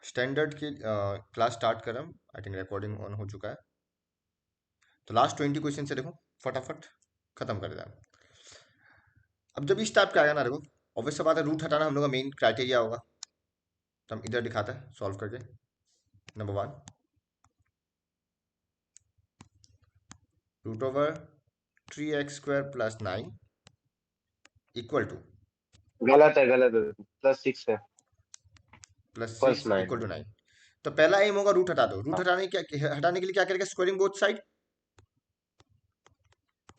Standard की class start कर हम। आई थिंक रिकॉर्डिंग ऑन हो चुका है। तो लास्ट 20 क्वेश्चन से देखो फटाफट खत्म कर दें। अब जब इस टाइप का आएगा ना, देखो ऑब्वियस सा बात है, रूट हटाना हम लोग का मेन क्राइटेरिया होगा। तो हम इधर दिखाते हैं सॉल्व करके। Number 1, root over 3x² + 9 equal to गलत है, +6 है। प्लस फर्स्ट सिक्स 9 इक्वल है। टू नाइन तो पहला एम होगा रूट हटा दो। रूट हाँ। हटाने के लिए क्या करेगा, स्क्वायरिंग बोथ साइड।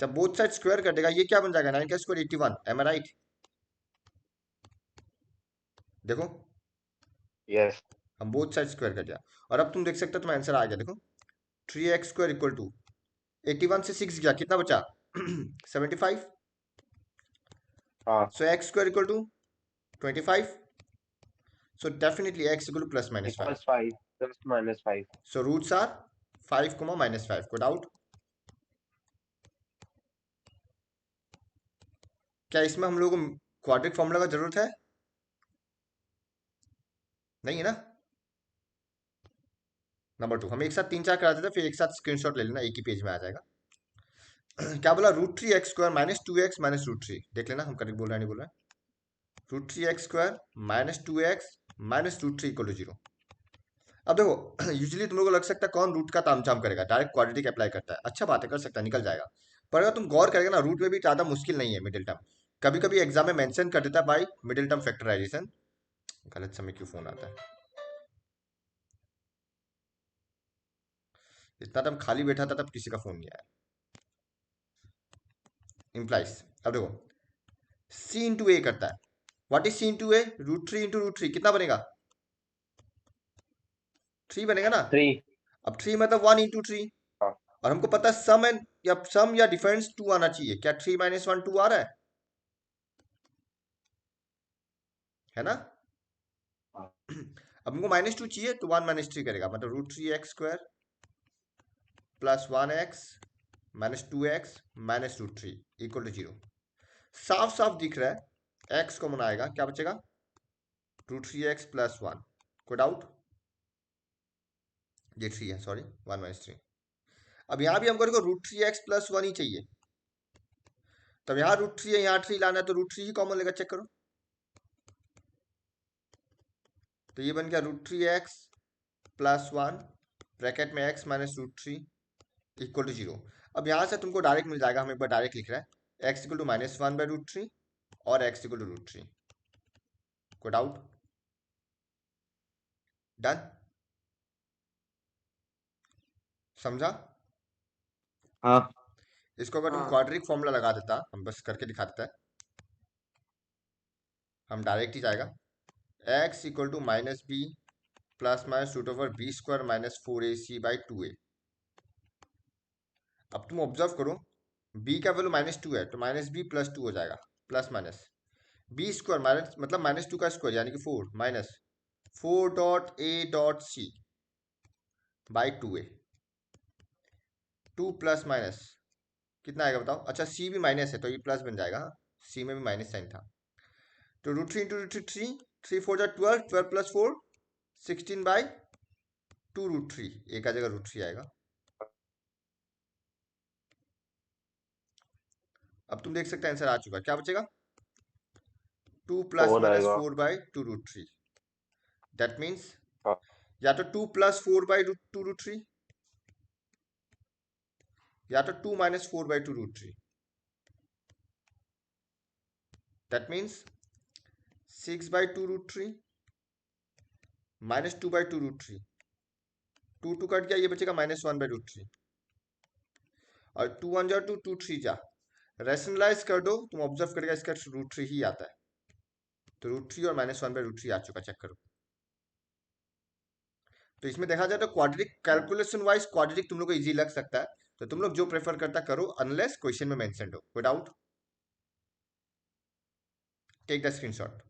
जब बोथ साइड स्क्वायर कर देगा, ये क्या बन जाएगा, 9 का स्क्वायर 81। एम आई राइट? देखो यस। हम बोथ साइड स्क्वायर कर दिया। और अब तुम देख सकते हो तुम्हारा आंसर आ गया। देखो 3x² इक्वल टू 81 से 6 गया, कितना बचा 75। हाँ। So x² equal to 25। So definitely x equal to +-5। +5 +-5। So roots are 5, -5। कोई डाउट? क्या इसमें हम लोग को क्वाड्रिक फॉर्मूला का जरूरत है? नहीं है ना। नंबर 2, हम एक साथ 3 4 करा देते, फिर एक साथ स्क्रीनशॉट ले लेना, एक ही पेज में आ जाएगा। क्या बोला, √3x² -2x -√3। देख लेना हम करेक्ट बोल रहे हैं नहीं बोल रहे हैं। √3x² -2x -√3 equal to 0। अब देखो यूजुअली तुम लोग को लग सकता है कौन रूट का तामझाम करेगा, डायरेक्ट क्वाड्रेटिक अप्लाई करता है। अच्छा बात है, कर सकता है, निकल जाएगा। पर अगर तुम गौर करेगा ना, रूट में भी ज्यादा मुश्किल नहीं है मिडिल टर्म। कभी कभी एग्जाम में मेंशन कर देता है बाई मिडिल टर्म फैक्टराइजेशन। गलत समय क्यों फोन आता है, इतना टाइम खाली बैठा था तब किसी का फोन नहीं आया। इम्प्लाइज, अब देखो C × A करता है। What is C × A? √3 × √3 कितना बनेगा, 3 बनेगा ना। 3। अब 3 मतलब 1 × 3। हाँ। और हमको पता है सम या डिफरेंस 2 आना चाहिए। क्या 3 - 1 2 आ रहा है ना। हाँ। अब हमको -2 चाहिए, तो 1 - 3 करेगा, मतलब √3x² + 1x -2x -√3 equal to 0। साफ साफ दिख रहा है, x कॉमन आएगा, क्या बचेगा, √3x + 1। कोई डाउट? ये 3 है, सॉरी, 1 - 3। अब यहाँ भी हमको देखो √3x + 1 ही चाहिए। तब यहाँ √3 है, यहाँ 3 लाना है, तो √3 ही कॉमन लेगा, चेक करो। तो ये बन गया √3x + 1 ब्रैकेट में x -√3 इक्वल टू 0। अब यहाँ से तुमको डायरेक्ट मिल जाएगा, हम एक बार डायरेक्ट लिख रहे हैं, x इक्वल टू -1/√3 और x इक्वल टू √3। कोई डाउट? डन, समझा? हाँ। इसको अगर तुम क्वाड्रिक फॉर्मूला लगा देता, हम बस करके दिखा देता है, हम डायरेक्ट ही जाएगा, x equal to -b ±√b² -4ac/2a। अब तुम ऑब्जर्व करो, b का वैल्यू -2 है, तो -b + 2 हो जाएगा, प्लस माइनस b² माइनस मतलब -2 का स्क्वायर यानी कि 4 माइनस 4.a.c/2a। 2 प्लस माइनस कितना आएगा बताओ। अच्छा सी भी माइनस है तो ये प्लस बन जाएगा, सी में भी माइनस साइन था। तो √3 × √3 3 4 12, 12 + 4 16/2 √3, एक आ जाएगा √3 आएगा। अब तुम देख सकते हैं आंसर आ चुका है, क्या बचेगा, 2 ± 4 आएगा। 4/2 √3। दैट मीन्स हाँ। या तो 2 + 4/2 √3 या तो 2 - 4/2 √3। That means 6/2 √3 -2/2 √3। 2 2 कट गया, ये बचेगा -1/√3। और 2 1 जा 2 2 3 जा, रैशनलाइज कर दो, तुम ऑब्जर्व करेगा इसका √3 ही आता है। तो √3 और -1/√3 आ चुका, चेक करो। तो इसमें देखा जाए तो क्वाड्रिक कैलकुलेशन वाइज क्वाड्रिक तुम लोग को इजी लग सकता है, तो तुम लोग जो प्रेफर करता करो, अनलेस क्वेश्चन में मेंशन हो। कोई डाउट? Take the screenshot.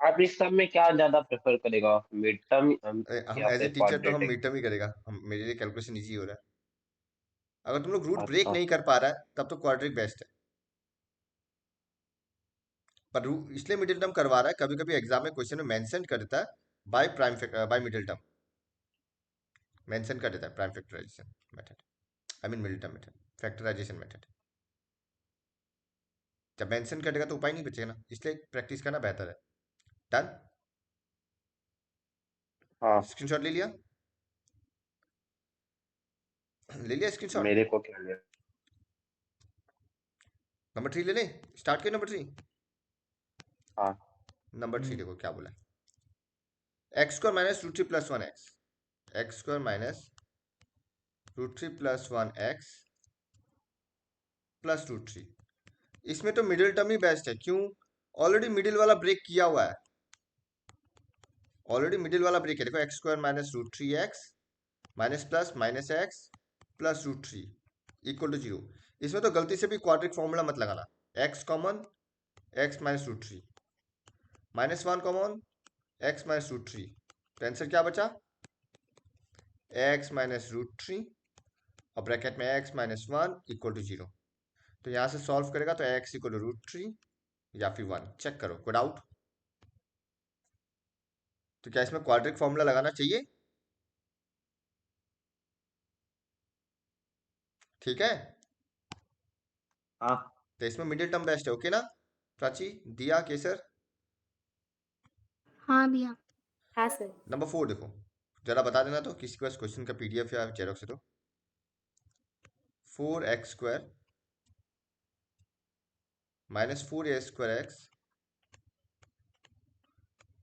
आप इस सब में क्या ज्यादा प्रेफर करेगा, मिड टर्म हम या एज ए फिर टीचर तो हम क्वाड्रेटिक? मिड टर्म ही करेगा, हम मेरे लिए कैलकुलेशन इजी हो रहा है। अगर तुम लोग रूट ब्रेक अच्छा। नहीं कर पा रहा है तब तो क्वाड्रिक बेस्ट है। पर इसलिए मिडिल टर्म करवा रहा है, कभी कभी एग्जाम में क्वेश्चन में मेंशन कर देता है by by middle term mention कर देता है, prime factorisation method, I mean middle term method, factorisation method. जब मेंशन करेगा तो उपाय नहीं बचेगा ना, इसलिए प्रैक्टिस करना बेहतर है। डन। हाँ, स्क्रीनशॉट ले लिया? ले लिया स्क्रीनशॉट? मेरे को क्या लिया? नंबर 3 ले लें, स्टार्ट करें नंबर 3। हाँ। नंबर 3 देखो क्या बोला है, x square minus root three plus one x, x square minus root three plus one x plus root three. इसमें तो मिडिल टर्म ही बेस्ट है, क्यों? ऑलरेडी मिडिल वाला ब्रेक किया हुआ है, ऑलरेडी मिडिल वाला ब्रेक है। देखो x square minus root three x minus plus minus x plus root three equal to zero. इसमें तो गलती से भी क्वाड्रिक फॉर्मूला मत लगाना, x common, x minus root three, minus one common, x minus root three, तो answer क्या बचा? एक्स माइनस रूट थ्री और ब्रैकेट में x minus one equal to zero. तो यहां से सॉल्व करेगा तो x equal to root three या फिर वन, चेक करो, कोई डाउट? तो क्या इसमें क्वाड्रिक फॉर्मूला लगाना चाहिए? ठीक है, हाँ। तो इसमें मिडिल टर्म बेस्ट है, ओके ना? प्राची, दिया, केसर। हाँ भैया। हाँ सर। नंबर 4 देखो, जरा बता देना तो किसी के पास क्वेश्चन का पीडीएफ या जेरोक्स है तो। 4x² minus 4a² x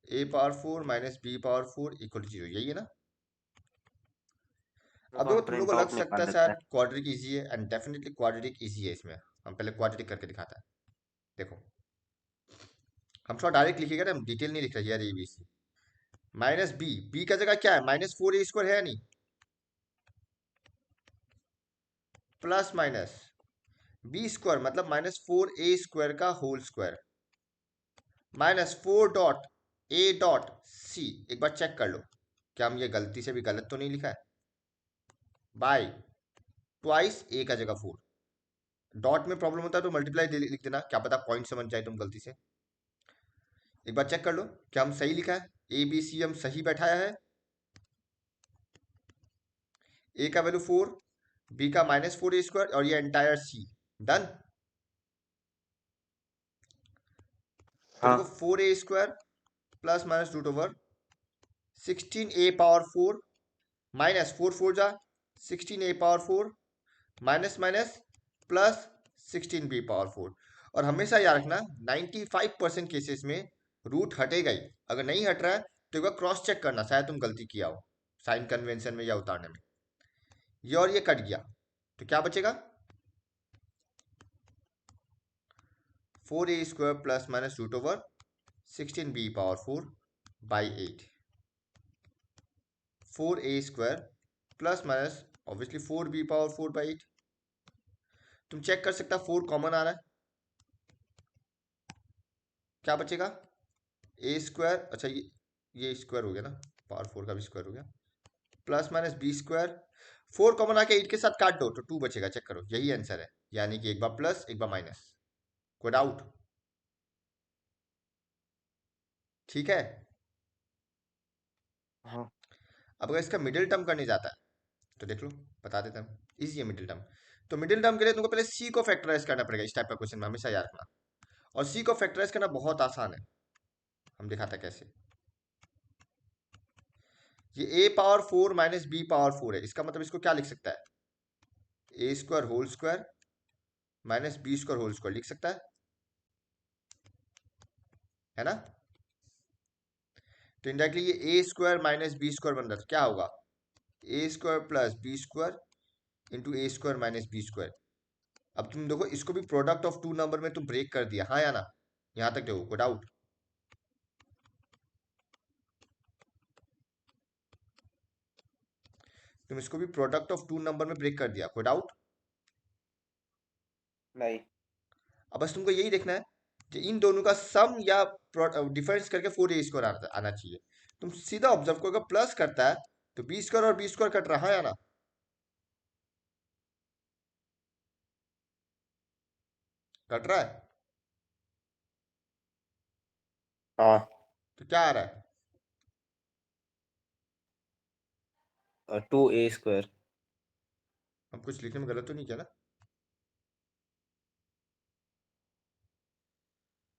a⁴ minus b⁴ equal to zero, यही है ना? अब रुको, देखो तुम लोगों को प्रिंट लग आउट सकता निकाल है लेते शायद हैं। क्वाड्रिक इजी है, एंड डेफिनेटली क्वाड्रिक इजी है इसमें। हम पहले क्वाड्रिक करके दिखाता है, देखो हम थोड़ा डायरेक्ट लिखेगा ना, हम डिटेल नहीं लिख रहे यार, ABC माइनस बी, बी का जगह क्या है, माइनस 4a² है नहीं, प्लस माइनस b² मतलब माइनस 4a² का whole square minus 4 dot a dot c। एक बार चेक कर लो, क्या हम ये गलती से भी गलत तो नहीं लिखा है? बाय ट्वाइस a का जगह 4, डॉट में प्रॉब्लम होता है तो मल्टीप्लाई लिख देना, क्या पता पॉइंट समझ जाए तुम गलती से। एक बार चेक कर लो क्या हम सही लिखा है, ABC हम सही बैठाया है, a का वैल्यू 4, b का माइनस 4a² और ये एंटायर c। डन। तो हाँ। देखो 4a² plus minus root over 16a⁴ minus 4 जा 16a⁴ minus minus plus 16b⁴। और हमेशा याद रखना 95% केसेस में रूट हटेगा ही, अगर नहीं हट रहा है तो एक बार क्रॉस चेक करना, शायद तुम गलती किया हो साइन कन्वेंशन में या उतारने में। ये और ये कट गया तो क्या बचेगा, 4a² plus minus root over 16b⁴ by 8, 4a² plus minus obviously 4b⁴ by 8। तुम चेक कर सकता 4 कॉमन आ रहा है, क्या बचेगा, a², अच्छा ये स्क्वायर हो गया ना, पावर 4 का भी स्क्वायर हो गया, प्लस माइनस b², 4 कॉमन आके 8 के साथ काट दो तो 2 बचेगा, चेक करो, यही आंसर है। यानी कि एक बार प्लस एक बार माइनस, कोई डाउट? ठीक है। हाँ। अब अगर इसका मिडिल टर्म करने जाता है तो देख लो, बता देता हूँ, इजी है मिडिल टर्म। तो मिडिल टर्म के लिए तुमको पहले सी को फैक्टराइज करना पड़ेगा, इस टाइप का क्वेश्चन में हमेशा याद रखना। और सी को फैक्टराइज करना बहुत आसान है, हम दिखाते हैं कैसे। ये a⁴ माइनस b⁴ है, इसका मतलब इसको क्या लिख सकता है, a² whole square minus b² whole square लिख सकता है ना? तो इंडायरेक्टली ये a² माइनस b² बन रहा था, क्या होगा, a² plus b² into a² minus b²। अब तुम देखो इसको भी प्रोडक्ट ऑफ टू नंबर में तुम ब्रेक कर दिया, हाँ या ना? यहां तक देखो, कोई डाउट? तुम इसको भी प्रोडक्ट ऑफ टू नंबर में ब्रेक कर दिया, कोई डाउट? नहीं। अब बस तुमको यही देखना है कि इन दोनों का सम या डिफरेंस करके 4a² आना चाहिए। तुम सीधा ऑब्जर्व करो, अगर प्लस करता है तो b² और b² कट रहा है या ना, कट रहा है, हाँ। तो क्या आ रहा है, 2a² हम कुछ लिखने में गलत तो नहीं किया ना?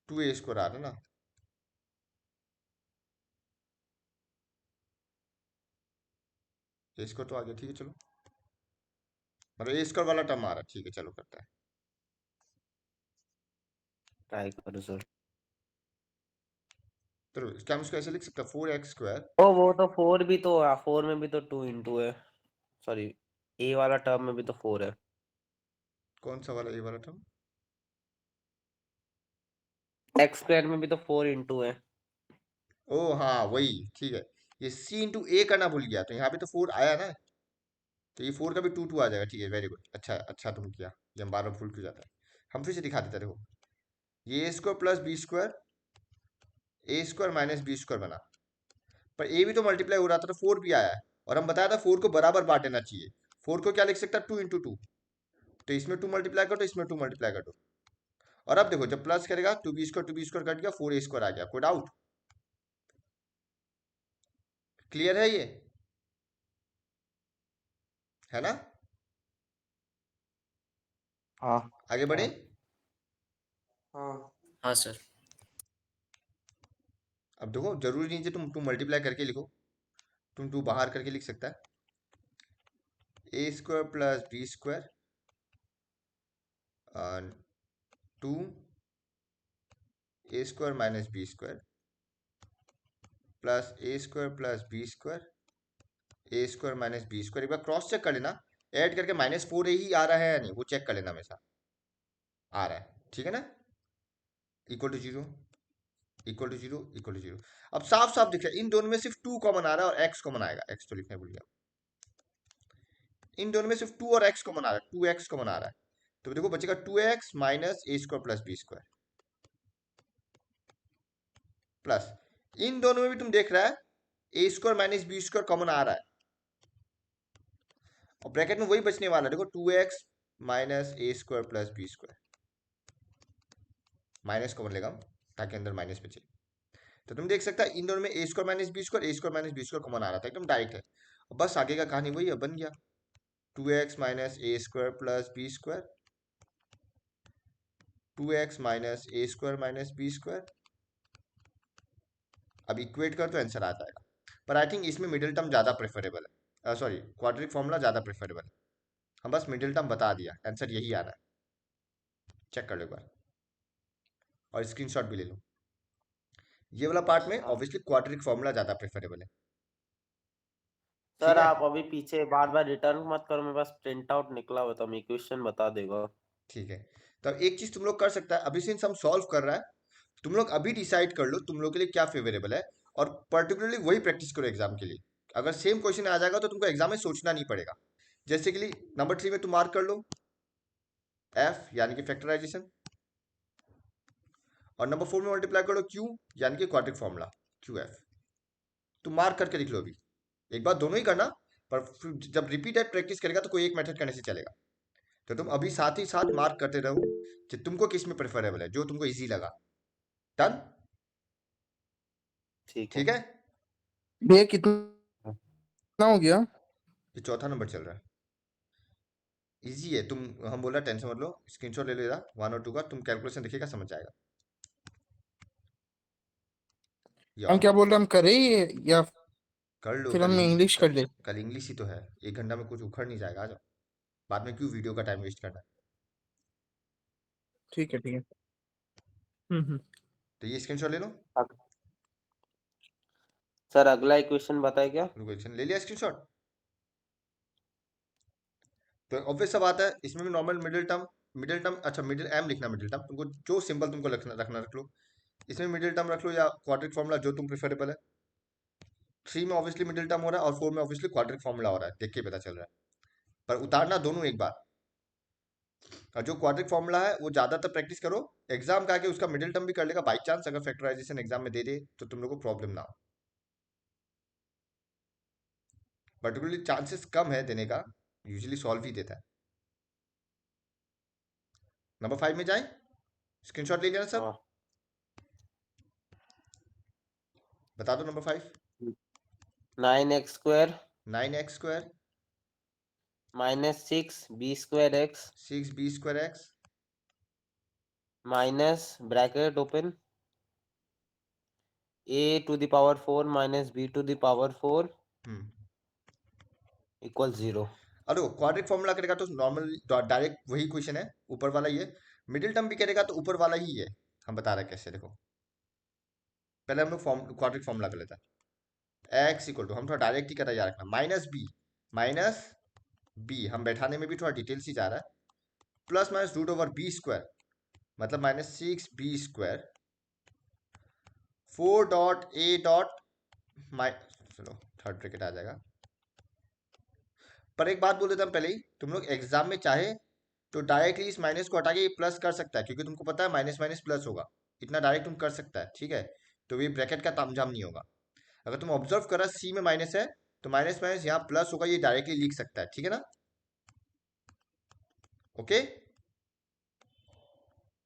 2a² आ रहा है ना? a² तो आ गया, ठीक है चलो। मतलब a² वाला टर्म आ रहा है, ठीक है चलो करते हैं। ट्राई करो सर। तो क्या हम इसको ऐसे लिख सकते हैं 4x²? ओ वो तो 4 भी तो है, 4 में भी तो 2 इंटू है। सॉरी, ए वाला टर्म में भी तो 4 है। कौन सा वाला, a वाला टर्म? x² में भी तो 4 इंटू है। ओ हाँ वही, ठीक है। ये c इंटू a करना भूल गया, तो यहाँ पे तो 4 आया ना, तो ये 4 का भी 2 2 आ जाएगा, ठीक है वेरी गुड, अच्छा अच्छा तुम किया। ये हम बार बार भूल क्यों जाता है। हम फिर से दिखा देते, देखो ये a² plus b² a² minus b² बना, पर a भी तो मल्टीप्लाई हो रहा था तो 4 भी आया है, और हम बताया था 4 को बराबर बांट देना चाहिए। 4 को क्या लिख सकता है, 2 इंटू 2, तो इसमें 2 मल्टीप्लाई कर दो, इसमें 2 मल्टीप्लाई कर दो। और अब देखो जब प्लस करेगा 2b² कट गया, 4a² आ गया, कोई डाउट? क्लियर है ये, है ना? हाँ आगे बढ़े। हाँ हाँ सर। अब देखो जरूरी नहीं है तुम 2 मल्टीप्लाई करके लिखो, तुम 2 बाहर करके लिख सकता है। a² plus b² 2 a² minus b² plus a² plus b² a² minus b²। एक बार क्रॉस चेक कर लेना, ऐड करके -4 ही आ रहा है या नहीं, वो चेक कर लेना हमेशा। आ रहा है, ठीक है ना? Equal to zero, equal to zero, equal to zero. अब साफ साफ दिख रहा है इन दोनों में सिर्फ 2 कॉमन आ रहा है और x कॉमन आएगा, x तो लिखने भूल गया। इन दोनों में सिर्फ 2 और x कॉमन आ रहा है, 2x कॉमन आ रहा है, तो देखो बचेगा 2x minus a² plus b² plus, इन दोनों में भी तुम देख रहा है a² माइनस b² कॉमन आ रहा है, और ब्रैकेट में वही बचने वाला है, देखो 2x minus a² plus b², minus common लेगा हम, ताकि अंदर माइनस बचे। तो तुम देख सकता है इन दोनों में a² minus b² a² minus b² common आ रहा था, एकदम डायरेक्ट है। बस आगे का कहानी वही है, बन गया 2x minus a² plus b², 2x minus a² minus b²। अब इक्वेट कर तो आंसर आ जाएगा, पर आई थिंक इसमें मिडिल टर्म ज़्यादा प्रेफरेबल है, सॉरी क्वाड्रिक फॉर्मूला ज़्यादा प्रेफरेबल है। हम बस मिडिल टर्म बता दिया, आंसर यही आ रहा है, चेक कर लो एक बार और स्क्रीनशॉट भी ले लो। ये वाला पार्ट में सर। ऑब्वियसली क्वाड्रिक फॉर्मूला ज़्यादा प्रेफरेबल है, ठीक सर है? आप अभी पीछे बार बार रिटर्न मत करो, मेरे पास प्रिंट आउट निकला हुआ तो हम इक्वेशन बता देगा। ठीक है, तो अब एक चीज़ तुम लोग कर सकता है, अभी सिंस हम सॉल्व कर रहा है, तुम लोग अभी डिसाइड कर लो तुम लोग के लिए क्या फेवरेबल है, और पर्टिकुलरली वही प्रैक्टिस करो एग्जाम के लिए। अगर सेम क्वेश्चन आ जाएगा तो तुमको एग्जाम में सोचना नहीं पड़ेगा। जैसे कि नंबर 3 में तुम मार्क कर लो एफ यानी कि फैक्टराइजेशन, और नंबर 4 में मल्टीप्लाई कर लो क्यू यानी कि क्वाड्रिक फॉर्मूला क्यू एफ। तुम मार्क करके लिख लो अभी, एक बार दोनों ही करना, पर फिर जब रिपीटेड प्रैक्टिस करेगा तो कोई एक मेथड करने से चलेगा। तो तुम अभी साथ ही साथ मार्क करते रहो कि तुमको किस में प्रेफरेबल है, जो तुमको इजी लगा। डन, ठीक है। ठीक है? भैया कितना हो गया? ये चौथा नंबर चल रहा है, इजी है। तुम, हम बोल रहा टेंशन मत लो, स्क्रीनशॉट ले लेगा 1 और 2 का, तुम कैलकुलेशन देखिएगा समझ जाएगा। या हम क्या बोल रहे हैं, हम करें या कर लो, फिर कल हम इंग्लिश कर ले? कल इंग्लिश ही तो है, 1 घंटा में कुछ उखड़ नहीं जाएगा, आ जाओ। बाद में क्यों वीडियो का टाइम वेस्ट करना। ठीक है ठीक है। हम्म। तो ये स्क्रीनशॉट ले लो। सर अगला इक्वेशन बताए क्या? क्वेश्चन ले लिया स्क्रीनशॉट। तो ऑब्वियस सा बात है, इसमें भी normal middle term, middle term, अच्छा मिडिल एम लिखना, मिडिल टर्म तुमको जो सिंबल तुमको रखना रखना रख लो। इसमें मिडिल टर्म रख लो या क्वाड्रिक फॉर्मूला, जो तुम प्रेफरेबल है। 3 में ऑब्वियसली मिडिल टर्म हो रहा है, और 4 में ऑब्वियसली क्वाड्रिक फॉर्मूला हो रहा है, देख के पता चल रहा है। पर उतारना दोनों एक बार, और जो क्वाड्रिक फॉर्मूला है वो ज्यादातर प्रैक्टिस करो, एग्जाम का आगे उसका मिडिल टर्म भी कर लेगा, बाई चांस अगर फैक्टराइजेशन एग्जाम में दे दे तो तुम लोग को प्रॉब्लम ना हो। पर्टिकुलरली चांसेस कम है देने का, यूजुअली सॉल्व ही देता है। नंबर 5 में जाए, स्क्रीनशॉट ले लिया ना सब? हाँ। बता दो number 5। 9x² 9x² minus 6 b² x 6b²x minus bracket open a⁴ minus b⁴ equal 0। और देखो क्वाड्रिक फॉर्मूला करेगा तो नॉर्मल डायरेक्ट वही क्वेश्चन है, ऊपर वाला ही है। मिडिल टर्म भी करेगा तो ऊपर वाला ही है। हम बता रहे हैं कैसे, देखो पहले हम लोग क्वाड्रिक फॉर्मूला कर लेते हैं। एक्स इक्वल टू, हम थोड़ा डायरेक्ट ही करा याद रखना, माइनस बी हम बैठाने में भी थोड़ा डिटेल्स ही जा रहा है, प्लस माइनस √b², मतलब -6b², 4.a. चलो थर्ड ब्रैकेट आ जाएगा। पर एक बात बोल देता हूं पहले ही, तुम लोग एग्जाम में चाहे तो डायरेक्टली इस माइनस को हटा के ये प्लस कर सकता है, क्योंकि तुमको पता है माइनस माइनस प्लस होगा, इतना डायरेक्ट तुम कर सकता है, ठीक है। तो ये ब्रैकेट का तामझाम नहीं होगा। अगर तुम ऑब्जर्व करा सी में माइनस है तो माइनस माइनस यहाँ प्लस होगा, ये डायरेक्टली लिख सकता है, ठीक है ना। Okay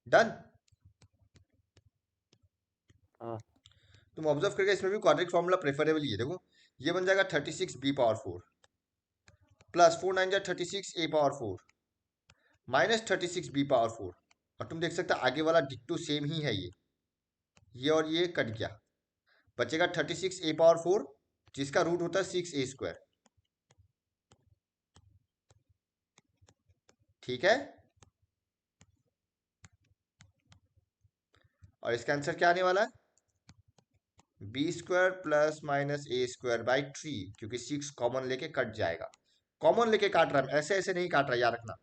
done. हाँ तुम ऑब्जर्व करके इसमें भी क्वाड्रिक फॉर्मूला प्रेफरेबल ही है। देखो ये बन जाएगा 36b⁴ plus 4 9 36a⁴ minus 36b⁴, और तुम देख सकते हो आगे वाला डिक्टो सेम ही है, ये और ये कट गया, बचेगा 36a⁴, जिसका रूट होता है 6a², ठीक है। और इसका आंसर क्या आने वाला है, b² प्लस माइनस a²/3, क्योंकि 6 कॉमन लेके कट जाएगा। कॉमन लेके काट रहा है, ऐसे ऐसे नहीं काट रहा, याद रखना,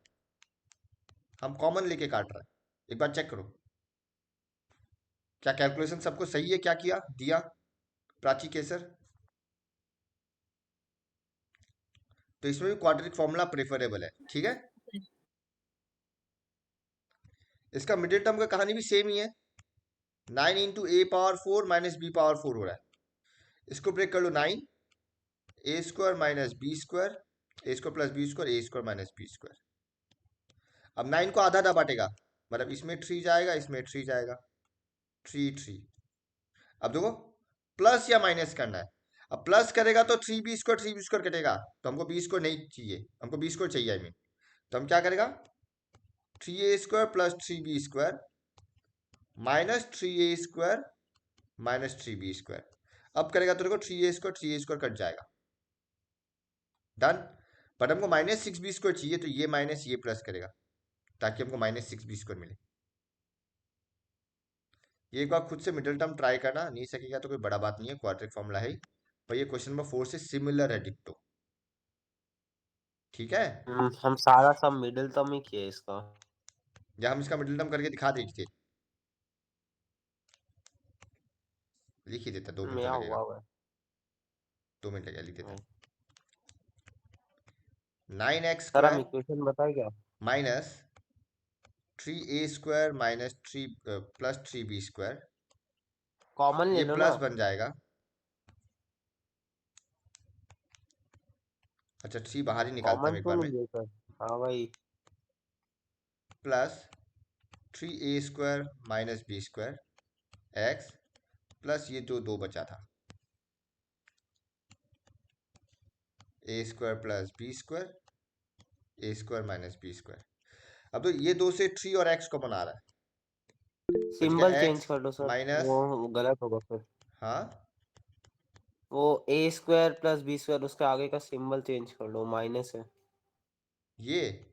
हम कॉमन लेके काट रहे हैं। एक बार चेक करो क्या कैलकुलेशन सबको सही है, क्या किया दिया प्राची केसर। तो इसमें भी क्वाड्रेटिक फॉर्मूला प्रेफरेबल है, ठीक है। इसका मिडिल टर्म का कहानी भी सेम ही है, 9 इंटू a⁴ माइनस b⁴ हो रहा है। इसको ब्रेक कर लो, 9a² minus b², a² plus b², a² minus b²। अब 9 को आधा आधा बांटेगा, मतलब इसमें 3 जाएगा, इसमें 3 जाएगा, 3 अब देखो प्लस या माइनस करना है। अब प्लस करेगा तो 3b² कटेगा, तो हमको b² नहीं चाहिए, हमको b² चाहिए आई मीन। तो हम क्या करेगा, 3a² plus 3b² minus 3a² minus 3b²। अब करेगा तो देखो 3a² कट जाएगा, डन। बट हमको -6b² चाहिए, तो ये माइनस ये प्लस करेगा, ताकि हमको -6b² मिले। ये एक बार खुद से मिडिल टर्म ट्राई करना, नहीं सकेगा तो कोई बड़ा बात नहीं है, क्वाड्रिक फॉर्मूला है ही। पर ये क्वेश्चन नंबर 4 से सिमिलर है, डिक्टो, ठीक है। हम सारा सब मिडिल टर्म ही किए इसका। या हम इसका मिडिल टर्म करके दिखा दीजिए, लिख ही देता, 2 मिनट तो मेरा लगेगा, हुआ हुआ 2 मिनट लगेगा, लिख देता। है। सर हम 9x² इक्वेशन बताए क्या? Minus 3a² minus 3 plus 3b², common ले ये लो ना। प्लस बन जाएगा। अच्छा 3 बाहर ही निकालते हैं कॉमन एक तो बार में, नहीं है सर। हाँ भाई। Plus 3a² minus b² x plus ये जो 2 बचा था, a² plus b² a² minus b²। अब तो ये 2 से 3 और x कॉमन आ रहा है, बच सिंबल गया चेंज x कर दो सर, माइनस, वो गलत होगा फिर। हाँ वो a² प्लस b², उसके आगे का सिंबल चेंज कर लो, माइनस है। ये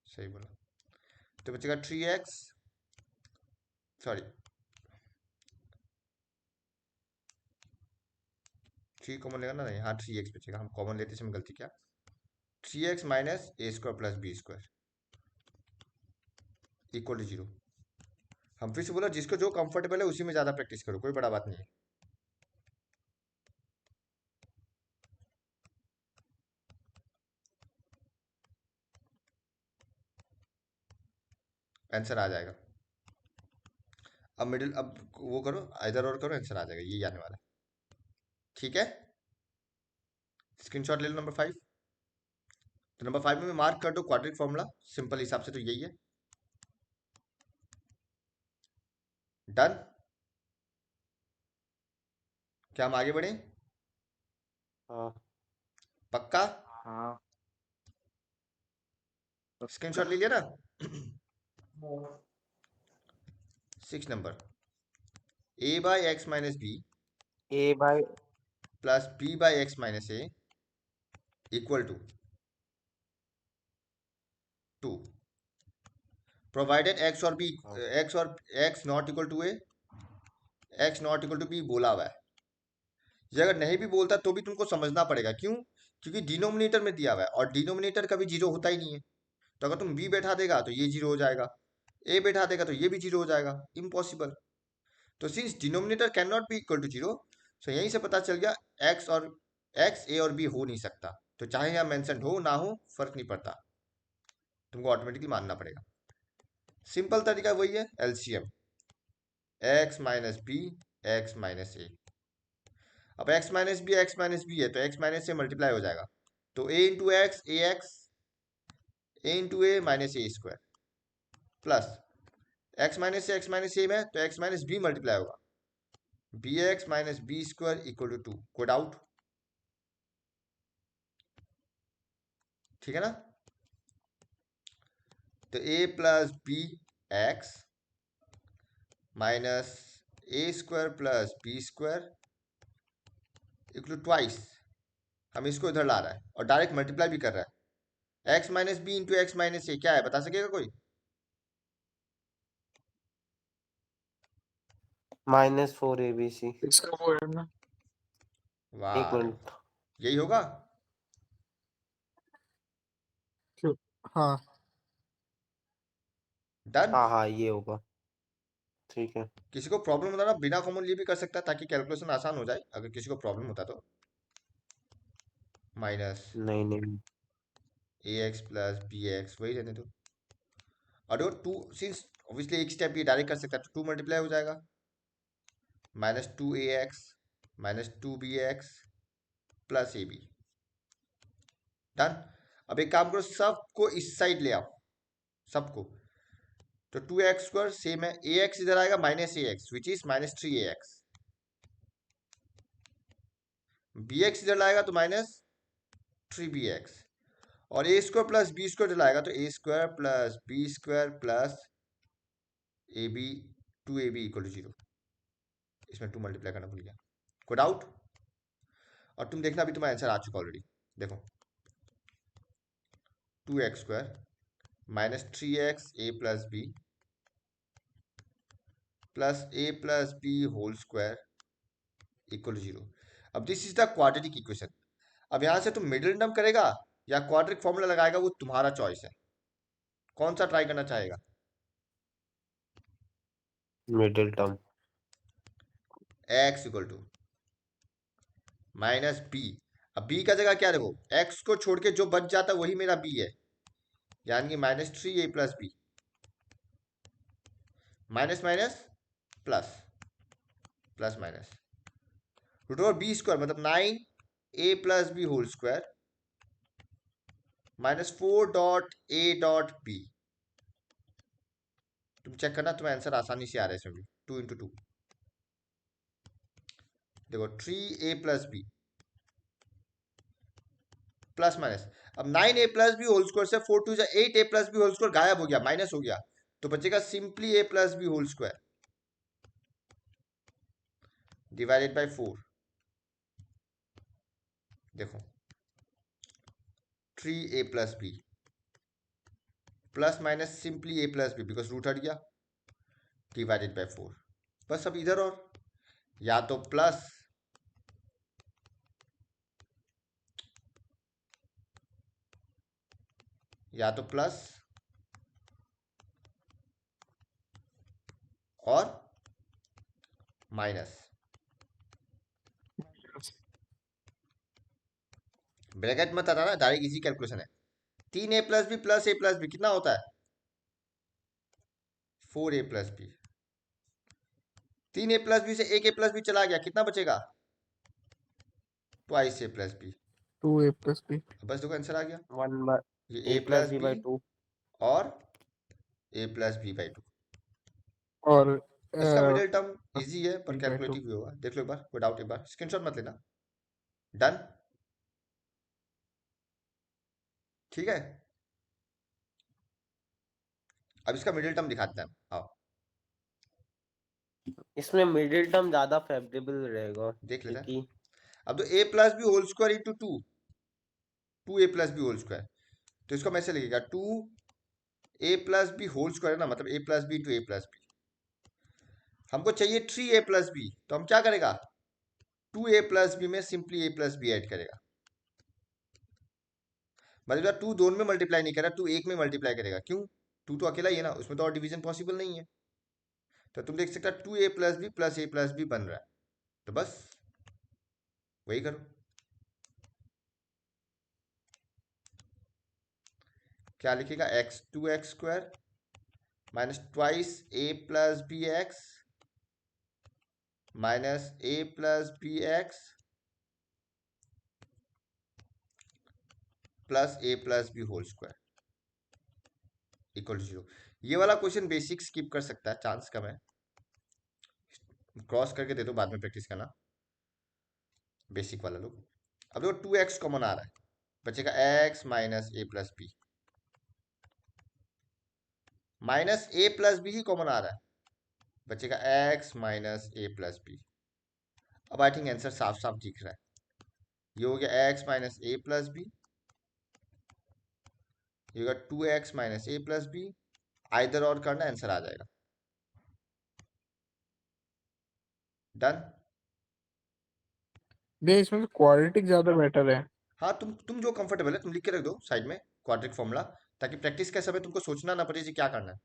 सही बोला, तो बचेगा 3x, सॉरी 3 कॉमन लेगा ना, नहीं हाँ 3x बचेगा, हम कॉमन लेते समय गलती किया, 3x minus a² plus b² equal to 0। हम फिर से बोला, जिसको जो कंफर्टेबल है उसी में ज़्यादा प्रैक्टिस करो, कोई बड़ा बात नहीं है। आंसर आ जाएगा। अब मिडिल, अब वो करो, इधर और करो, आंसर आ जाएगा, यही आने वाला है, ठीक है। स्क्रीनशॉट ले लो नंबर 5। तो नंबर 5 में मार्क कर दो क्वाड्रिक फॉर्मूला, सिंपल हिसाब से तो यही है। डन। क्या हम आगे बढ़े? हाँ पक्का? हाँ स्क्रीनशॉट ले लिया ना? 6 number, a by x minus b a by plus b by x minus a equal to 2, provided x और b हाँ x और x not equal to a, x not equal to b बोला हुआ है। ये अगर नहीं भी बोलता तो भी तुमको समझना पड़ेगा, क्यों? क्योंकि डिनोमिनेटर में दिया हुआ है और डिनोमिनेटर कभी जीरो होता ही नहीं है। तो अगर तुम b बैठा देगा तो ये जीरो हो जाएगा, a बैठा देगा तो ये भी जीरो हो जाएगा, इम्पॉसिबल। तो since denominator can not be equal to zero, so यहीं से पता चल गया x और x a और b हो नहीं सकता। तो चाहे यहाँ मेंशन हो ना हो फर्क नहीं पड़ता, तुमको ऑटोमेटिकली मानना पड़ेगा। सिंपल तरीका वही है, LCM x minus B x minus ए। अब x माइनस बी है तो x माइनस से मल्टीप्लाई हो जाएगा, तो a into X A X, A into A minus A square plus x minus A में तो x माइनस बी मल्टीप्लाई होगा, B x minus B square equal to 2। कोई डाउट? ठीक है ना? तो a plus B x minus A square plus B square equal to twice, हम इसको इधर ला रहा है और डायरेक्ट मल्टीप्लाई भी कर रहा है। x minus B into X minus A क्या है, बता सकेगा कोई? -4 ABC। इसका वो है ना, वाह एक रे, मिनट। यही होगा। क्यों? हाँ डन। हाँ हाँ ये होगा। ठीक है। किसी को प्रॉब्लम होता ना बिना कॉमन लिए भी कर सकता है ताकि कैलकुलेशन आसान हो जाए, अगर किसी को प्रॉब्लम होता तो। माइनस नहीं नहीं a x plus B x वही रहने दो। और वो टू सिंस ऑब्वियसली एक स्टेप ये डायरेक्ट कर सकता है तो 2 मल्टीप्लाई हो जाएगा, minus 2 ax minus 2 bx plus a b. Done. अब एक काम करो, सबको इस साइड ले आओ, सबको। तो 2x² सेम है, ax इधर आएगा minus a x which is minus 3ax, bx इधर लाएगा तो माइनस 3bx, और a square plus B square इधर आएगा तो a square plus B square plus a b, 2ab equal to 0। इसमें 2 मल्टीप्लाई करना भूल गया। कोई डाउट? और तुम देखना अभी तुम्हारा आंसर आ चुका ऑलरेडी, देखो 2x² minus 3x a plus b plus a plus B whole square equal to 0। अब this is the quadratic equation. अब यहां से तुम मिडिल टर्म करेगा या क्वाड्रेटिक फॉर्मूला लगाएगा वो तुम्हारा चॉइस है, कौन सा ट्राई करना चाहेगा? Middle term. x equal to minus b. अब b का जगह क्या देखो, x को छोड़ के जो बच जाता है वही मेरा b है, यानी कि minus 3a plus b, minus minus plus, plus minus root over b square मतलब 9a plus B whole square minus 4 .a.b। तुम चेक करना, तुम्हें आंसर आसानी से आ रहा है इसमें भी। 2 इंटू 2 देखो 3a plus b plus minus. अब 9a plus B whole square से 4 2 8a plus B whole square गायब हो गया, माइनस हो गया, तो बचेगा simply a plus B whole square divided by 4। देखो 3a plus b plus minus simply a plus b because root हट गया डिवाइडेड बाय 4। बस अब इधर और या तो प्लस या तो प्लस और माइनस, ब्रैकेट मत हटाना, डायरेक्ट इजी कैलकुलेशन है। 3a प्लस बी कितना होता है? 4a plus B. 3a plus B से एक a प्लस बी चला गया, कितना बचेगा? Twice a plus b. 2a plus b बस देखो आंसर आ गया, 1 बाय ये a a plus plus b b by 2। और a प्लस बी बाई 2। और इसका मिडिल टर्म इजी है पर 3/2 कैलकुलेटिव भी होगा, देख लो एक बार, कोई डाउट एक बार, स्क्रीनशॉट मत लेना। डन, ठीक है। अब इसका मिडिल टर्म दिखाते हैं, आओ इसमें मिडिल टर्म ज्यादा फेवरेबल रहेगा देख लेते हैं। क्योंकि अब तो A plus B whole square into two, two A plus B whole square, तो इसको मैसे लिखेगा टू ए प्लस बी होल स्क्वायर ना, मतलब A plus B into A plus B. हमको चाहिए थ्री ए प्लस बी, तो हम क्या करेगा, टू ए प्लस बी में सिंपली ए प्लस बी ऐड करेगा, मतलब टू दोनों में मल्टीप्लाई नहीं करेगा, टू एक में मल्टीप्लाई करेगा, क्यों, टू तो अकेला ही है ना, उसमें तो और डिवीजन पॉसिबल नहीं है। तो तुम देख सकते हो two A plus b plus a plus b बन रहा है, तो बस वही करो। क्या लिखेगा, x two x square minus twice a plus B x minus a plus B x plus a plus B whole square equal to 0। ये वाला क्वेश्चन बेसिक स्किप कर सकता है, चांस कम है, क्रॉस करके दे दो, बाद में प्रैक्टिस करना बेसिक वाला लोग। अब देखो टू एक्स कॉमन आ रहा है, बचेगा x minus a plus b, minus a plus B he common आ रहा है, बचेगा x minus a plus b. अब आई थिंक आंसर साफ साफ दिख रहा है, ये हो गया x minus a plus b, ये होगा two x minus a plus b, either और करना आंसर आ जाएगा। डन। भैया इसमें क्वाड्रेटिक ज्यादा बेटर है। हाँ, तुम जो कंफर्टेबल है तुम लिख के रख दो साइड में क्वाड्रिक फॉर्मूला, ताकि प्रैक्टिस के समय तुमको सोचना ना पड़े जी क्या करना है।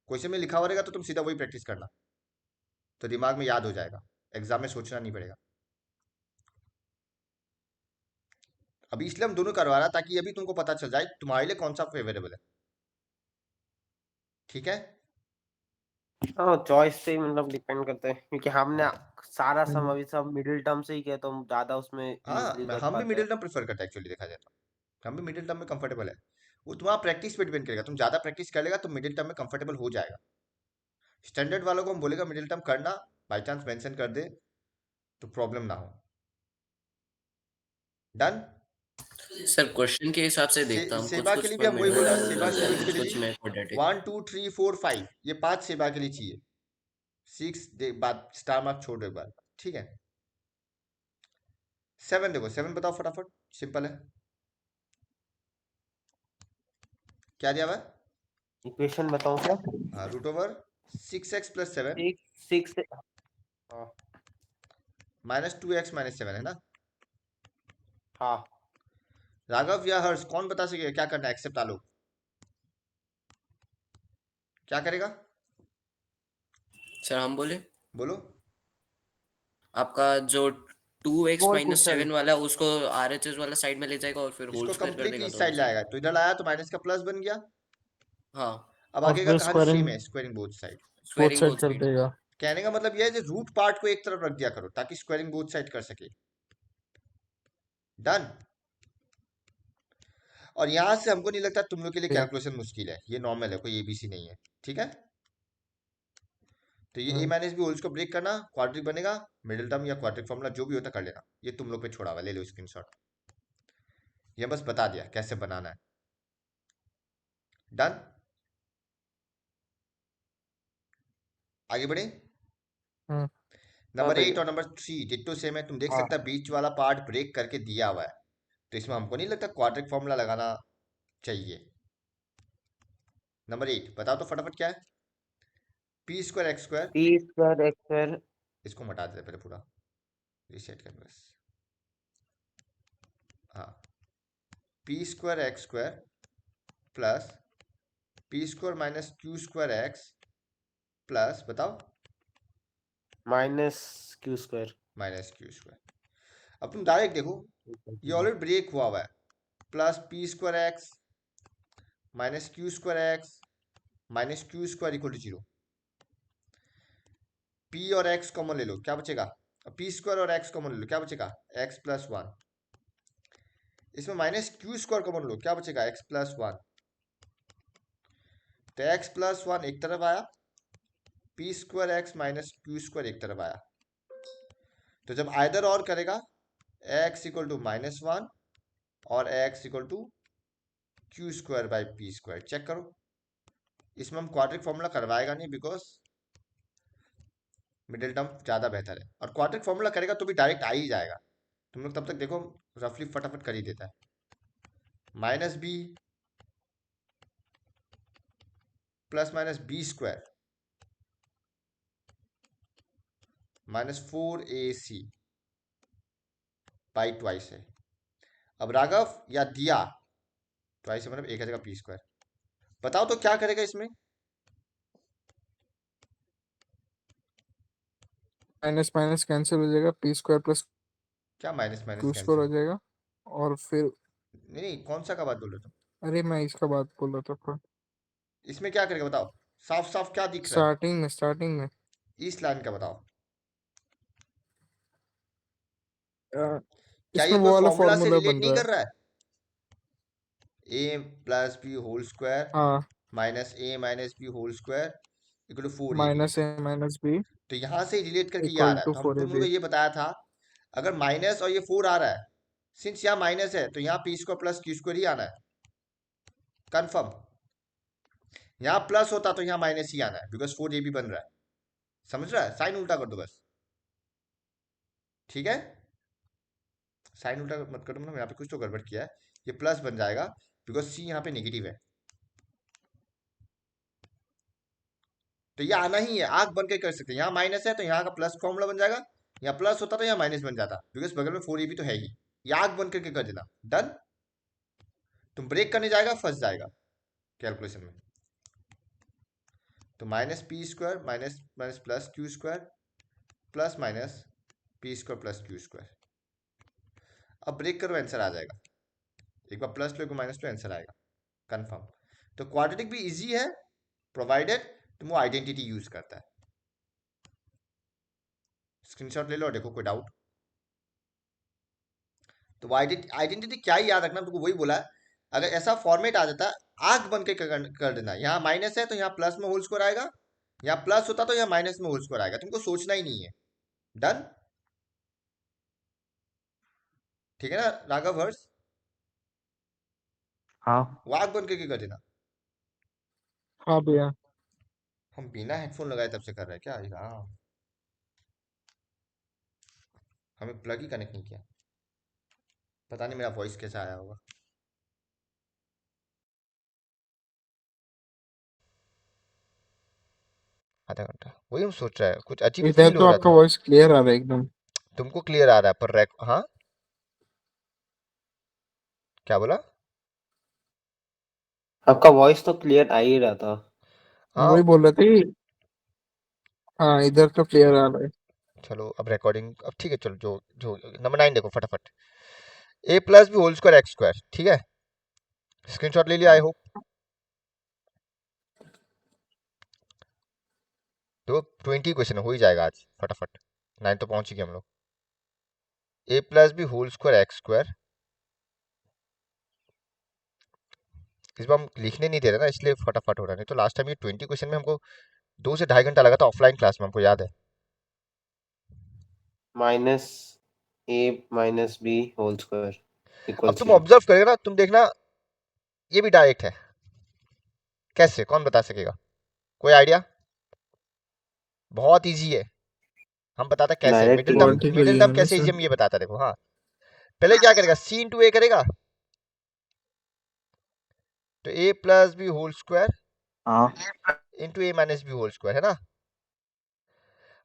क्वेश्चन में लिखा हुआ रहेगा तो तुम सीधा वही प्रैक्टिस करना, तो दिमाग में याद हो जाएगा, एग्जाम में सोचना नहीं पड़ेगा। अभी इसलिए हम दोनों करवा रहा ताकि अभी तुमको पता चल जाए तुम्हारे लिए कौन सा फेवरेबल है, ठीक है। हाँ चॉइस से ही मतलब डिपेंड करते हैं क्योंकि हमने हाँ सारा सम अभी सब मिडिल टर्म से ही किया तो हम ज्यादा उसमें हाँ, इजीली कर हम भी पाते हैं। मिडिल टर्म प्रेफर करते हैं एक्चुअली, देखा जाए तो हम भी मिडिल टर्म में कंफर्टेबल है। वो तुम्हारा प्रैक्टिस पे डिपेंड करेगा, तुम ज्यादा प्रैक्टिस कर लेगा तो मिडिल टर्म में कंफर्टेबल हो जाएगा। स्टैंडर्ड वालों को हम बोलेगा मिडिल टर्म करना, बाई चांस मेंशन कर दे तो प्रॉब्लम ना हो। डन। सर क्वेश्चन के हिसाब से देखता हूँ, कुछ सेबा के कुछ लिए भी पर हम वही मिडिल बोल रहे हैं, टर्म सेबा लग के लिए जाएगा, इसके लिए कुछ भी में क्वाड्रेटिक। 1 2 3 4 5 ये 5 सेबा के लिए चाहिए, 6 बाद स्टार मार्क छोड़ दो एक बार, ठीक है। 7 देखो, 7 बताओ फटाफट, सिंपल है, क्या दिया हुआ है, इक्वेशन बताऊं क्या? हाँ रूट ओवर 6x+7 सिक्स हाँ माइनस 2x माइनस 7 है ना। हाँ राघव या हर्ष कौन बता सकेगा क्या करना है, एक्सेप्ट आलोक क्या करेगा, सर हम बोले बोलो। आपका जो 2x स्मॉल माइनस क्वेश्चन 7 वाला उसको RHS वाला साइड में ले जाएगा और फिर होल इसको स्क्वायर कर कंप्लीटली देगा इस दोनों साइड साइड। लाएगा, तो इधर लाया तो माइनस का प्लस बन गया। हाँ, अब और आगे का फिर कहानी सेम स्क्वायरिंग है, squaring both side. Both squaring side both कर साइड। देगा। कहने का मतलब यह है कि रूट पार्ट को एक तरफ रख दिया करो ताकि स्क्वायरिंग बोथ साइड कर सके। डन। और यहां से हमको नहीं लगता तुम लोग के लिए भैया कैलकुलेशन मुश्किल है, ये नॉर्मल है, कोई एबीसी नहीं है, ठीक है। तो ये ए हम्म, माइनस बी होल्स को ब्रेक करना, क्वाड्रिक बनेगा, मिडिल टर्म या क्वाड्रिक फॉर्मूला जो भी होता कर लेना, ये तुम लोग पे छोड़ा हुआ, ले लो स्क्रीनशॉट, ये बस बता दिया कैसे बनाना है। डन। आगे बढ़े। हम्म, हाँ नंबर 8 भैया और नंबर 3 डिट्टो सेम है, तुम देख हाँ सकता है बीच वाला पार्ट ब्रेक करके दिया हुआ है, तो इसमें हमको नहीं लगता क्वाड्रिक फॉर्मूला लगाना चाहिए। नंबर 8 बताओ तो फटाफट क्या है, P square x square, P square x square इसको हटा देते पहले पूरा, रीसेट कर बस। हाँ, P square x square plus P square minus Q square X plus बताओ minus Q square. Minus Q square. अब तुम डायरेक्ट देखो, ये ऑलरेडी ब्रेक हुआ है, plus P square X minus Q square X minus Q square equal to 0। P और X common ले लो, क्या बचेगा, पी स्क्वायर और एक्स कॉमन ले लो, क्या बचेगा, x+1। इसमें माइनस क्यू स्क्वायर कॉमन लो, क्या बचेगा, x+1। तो x+1 एक तरफ आया P square X minus Q square एक तरफ आया, तो जब आइदर और करेगा x इक्वल टू -1 और x equal to q square by p square. Check करो, इसमें हम क्वाड्रिक फॉर्मूला करवाएगा नहीं बिकॉज मिडिल टर्म ज़्यादा बेहतर है, और क्वाड्रिक फॉर्मूला करेगा तो भी डायरेक्ट आ ही जाएगा। तुम लोग तब तक देखो, रफली फटाफट कर ही देता है। Minus b plus minus B square -4ac by twice है। अब राघव या दिया, ट्वाइस मतलब एक जगह पी स्क्वायर, बताओ तो क्या करेगा इसमें? माइनस माइनस कैंसिल हो जाएगा, पी स्क्वायर प्लस क्या माइनस माइनस क्यू स्क्वायर हो कैंसिल? जाएगा। और फिर नहीं, कौन सा का बात बोल रहे हो तुम? अरे मैं इसका बात बोल रहा था फिर इसमें क्या करेगा बताओ, साफ साफ क्या दिख रहा है? स्टार्टिंग में इस लाइन का बताओ, अ, क्या ये इसमें कोई वो वाला फॉर्मूला से फॉर्मूला रिलेट बन नहीं रहा कर है। रहा है? A plus B whole square हाँ, minus A minus B whole square equal to 4ab। Minus A minus b तो यहाँ से रिलेट करके ये आ इक्वल रहा है, टू तो हम फोर ए तुम लोगों बी। को ये बताया था, अगर माइनस और ये 4 आ रहा है, सिंस यहाँ माइनस है तो यहाँ P square plus Q square ही आना है, कंफर्म। यहाँ प्लस होता तो यहाँ माइनस ही आना है बिकॉज 4ab बन रहा है, समझ रहा है? साइन उल्टा कर दो बस, ठीक है? साइन उल्टा मत करो, मतलब यहाँ पे कुछ तो गड़बड़ किया है, ये प्लस बन जाएगा बिकॉज सी यहाँ पे नेगेटिव है, तो ये आना ही है, आग बन के कर सकते हैं। यहाँ माइनस है तो यहाँ का प्लस फॉर्मूला बन जाएगा, यहाँ प्लस होता तो यहाँ माइनस बन जाता बिकॉज बगल में 4ab तो है ही। ये आग बन करके कर देना, डन। तुम ब्रेक करने जाएगा फंस जाएगा कैलकुलेशन में। तो minus P square minus minus plus Q square plus minus P square plus Q square. अब ब्रेक करो, आंसर आ जाएगा। एक बार प्लस लो, एक बार माइनस लो, आंसर आएगा कंफर्म। तो क्वाड्रेटिक भी इजी है प्रोवाइडेड तुम वो आइडेंटिटी यूज करता है। स्क्रीनशॉट ले लो और देखो कोई डाउट तो वो आइडेंटिटी क्या ही याद रखना, तुमको वही बोला है। अगर ऐसा फॉर्मेट आ जाता आग बन के कर देना, यहाँ माइनस है तो यहाँ प्लस में होल स्क्वायर आएगा, यहाँ प्लस होता तो यहाँ माइनस में होल स्क्वायर आएगा, तुमको सोचना ही नहीं है, डन। ठीक है ना राघव हर्ष? हाँ वो आग बन के कर देना। हाँ भैया। हम बिना हेडफोन लगाए तब से कर रहे हैं क्या? हाँ, हमें प्लग ही कनेक्ट नहीं किया, पता नहीं मेरा वॉइस कैसा आया होगा। आधा घंटा, वही हम सोच रहे हैं, कुछ अजीब इधर फील तो हो रहा आपका था। वॉइस क्लियर आ रहा है एकदम। तुमको क्लियर आ रहा है पर हाँ क्या बोला? आपका वॉइस तो क्लियर आ ही रहा था। मैं हाँ वही बोल रहा था कि हाँ इधर तो क्लियर आ रहा है। चलो अब रिकॉर्डिंग अब ठीक है, चलो जो जो नंबर 9 देखो फटाफट। A plus B whole square x square, ठीक है? स्क्रीनशॉट ले लिया आई होप। तो 20 क्वेश्चन हो ही जाएगा आज फटाफट, 9 तो पहुंच ही गए हम लोग। A plus B whole square x square, इस बार हम लिखने नहीं दे रहे ना इसलिए फटाफट हो रहा है, नहीं तो लास्ट टाइम ये 20 क्वेश्चन में हमको 2 से 2.5 घंटा लगा था ऑफलाइन क्लास में, हमको याद है। माइनस ए minus B whole square equal अब तुम 3। ऑब्जर्व करेगा ना, तुम देखना ये भी डायरेक्ट है, कैसे कौन बता सकेगा? कोई आइडिया? बहुत इजी है, हम बताते कैसे। डायरेक्ट ही है। क्वाड्रेटिक मिडिल टर्म लगेगा ना कैसे इजी, सर। हम ये बताता देखो। हाँ पहले क्या करेगा, सी इंटू ए करेगा, तो A plus B whole square हाँ इंटू ए माइनस बी होल स्क्वायर, है ना?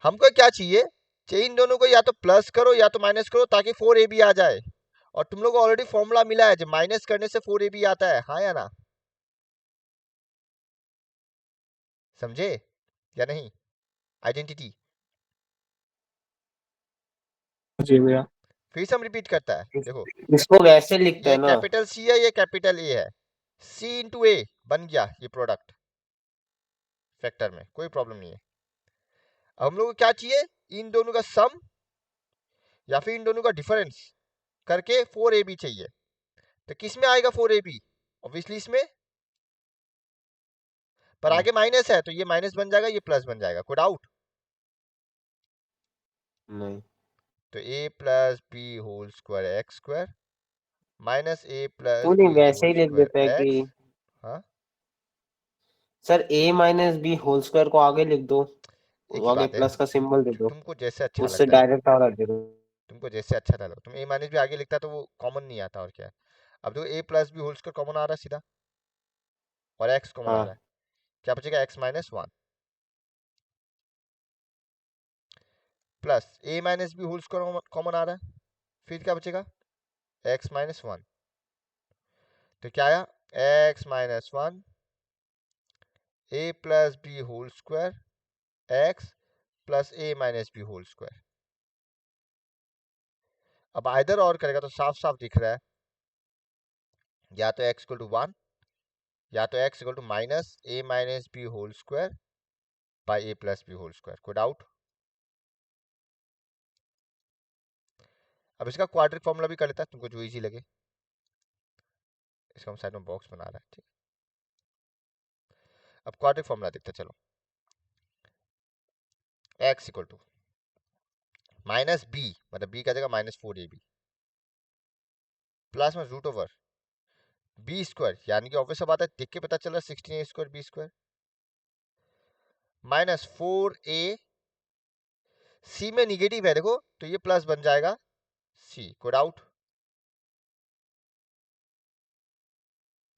हमको क्या चाहिए, चाहिए इन दोनों को या तो प्लस करो या तो माइनस करो ताकि 4ab आ जाए, और तुम लोग को ऑलरेडी फॉर्मूला मिला है जब माइनस करने से 4ab आता है, हाँ या ना? समझे या नहीं? आइडेंटिटी जी भैया। फिर से हम रिपीट करता है, देखो इसको वैसे लिखते ये हैं ना। कैपिटल सी है, ये कैपिटल ए है, सी इंटू ए बन गया ये प्रोडक्ट फैक्टर में, कोई प्रॉब्लम नहीं है। अब हम लोग को क्या चाहिए, इन दोनों का सम या फिर इन दोनों का डिफरेंस करके 4ab चाहिए। तो किस में आएगा 4ab? ऑब्वियसली इसमें, पर हाँ आगे माइनस है तो ये माइनस बन जाएगा, ये प्लस बन जाएगा। कोई डाउट? नहीं तो a plus B whole square x square minus a plus क्यों नहीं बी वैसे होल ही लिख देते स्क्वायर हैं कि एक्स। हाँ, sir a minus B whole square को आगे लिख दो, एक ही आगे बात है। प्लस का सिंबल दे दो, तुमको जैसे अच्छा उससे लगता है, डायरेक्ट आ रहा है। तुमको जैसे अच्छा लगा। तुम a माइनस भी आगे लिखता है तो वो कॉमन नहीं आता, और क्या है। अब देखो a plus B whole square common आ रहा है सीधा, और x कॉमन आ रहा हाँ है। क्या बचेगा? x minus one plus a minus B whole square common आ रहा है, फिर क्या बचेगा? x minus one. तो क्या आया? x minus one a plus B whole square x plus a minus B whole square. अब आइदर और करेगा तो साफ साफ दिख रहा है, या तो x इक्वल टू वन, या तो x equal to minus a minus B whole square by a plus B whole square. कोई डाउट? अब इसका क्वाड्रिक फॉर्मूला भी कर लेता है, तुमको जो इजी लगे। इसका हम साइड में बॉक्स बना रहा है, ठीक। अब क्वाड्रिक फॉर्मूला देखते हैं, चलो। x equal to minus b, मतलब b का जगह minus four a b, plus में रूट ओवर बी स्क्वायर, यानी कि ऑब्वियस बात है, देख के पता चल रहा है 16a square B square minus four A, C में निगेटिव है देखो तो ये प्लस बन जाएगा सी। कोई डाउट?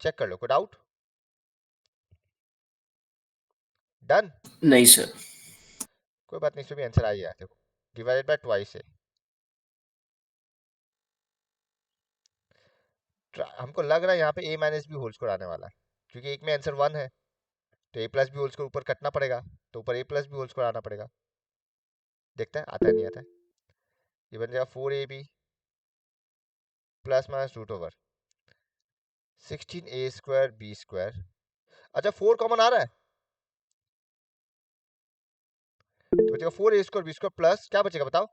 चेक कर लो, कोई डाउट? डन? नहीं सर। कोई बात नहीं, इसमें भी आंसर आ गया देखो, डिवाइडेड बाय ट्वाइस है। हमको लग रहा है यहाँ पे a minus B whole square आने वाला है, क्योंकि एक में आंसर वन है, तो a plus B whole square ऊपर कटना पड़ेगा, तो ऊपर a plus B whole square आना पड़ेगा। देखते हैं आता है नहीं आता है। ये बन जाएगा four a b plus minus root over 16a square B square. अच्छा, फोर कॉमन आ रहा है तो बचेगा four a square B square plus क्या बचेगा बताओ?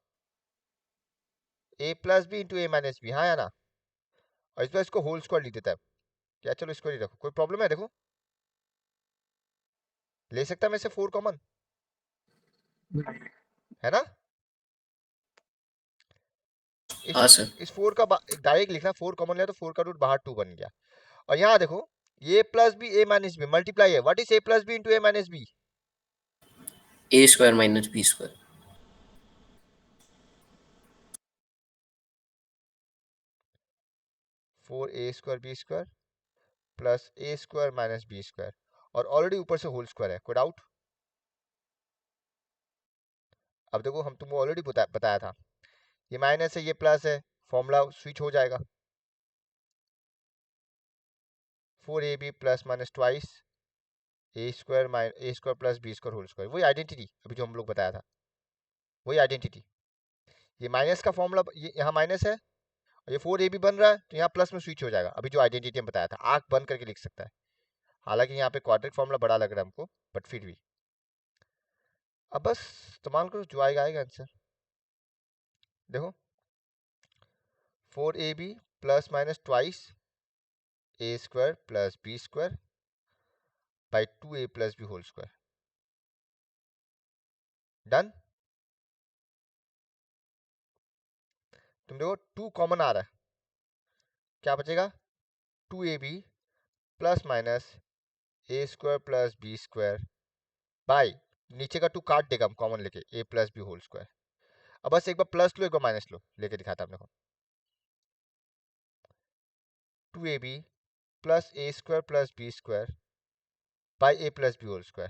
a plus B into A minus b, हाँ या ना? और इस बार इसको होल स्क्वायर लिख देता है क्या? चलो इसको ही रखो, कोई प्रॉब्लम है? देखो ले सकता है मैं से फोर कॉमन, है ना? हाँ इस सर। इस फोर का डायरेक्ट लिखना, फोर कॉमन लिया तो फोर का रूट बाहर टू बन गया। और यहाँ देखो ये plus b a minus B multiply है, what is a plus B into A minus b? A square minus B square. Four a square B square plus a square minus B square, और already ऊपर से whole square है। कोई doubt? अब देखो हम तुमको ऑलरेडी बताया था, ये माइनस है ये प्लस है, फॉर्मूला स्विच हो जाएगा। Four a b plus minus twice a square plus B square whole square, वही आइडेंटिटी अभी जो हम लोग बताया था, वही आइडेंटिटी। ये माइनस का फॉर्मूला, ये यहाँ माइनस है, और ये फोर ए बी बन रहा है तो यहाँ प्लस में स्विच हो जाएगा, अभी जो आइडेंटिटी हम बताया था। आंख बंद करके लिख सकता है, हालांकि यहाँ पे क्वाड्रिक फॉर्मूला बड़ा लग रहा है हमको, बट फिर भी अब बस इस्तेमाल करो, जो आएगा आएगा आंसर। देखो four a b plus minus twice a square plus B square by two A plus B whole square. Done? तुम देखो टू कॉमन आ रहा है, क्या बचेगा? Two A b plus minus A square plus B square by, नीचे का two काट देगा हम कॉमन लेके, a plus B whole square. अब बस एक बार प्लस लो एक बार माइनस लो, लेके दिखाता अपने को। Two A b plus a square plus B square by A plus B whole square.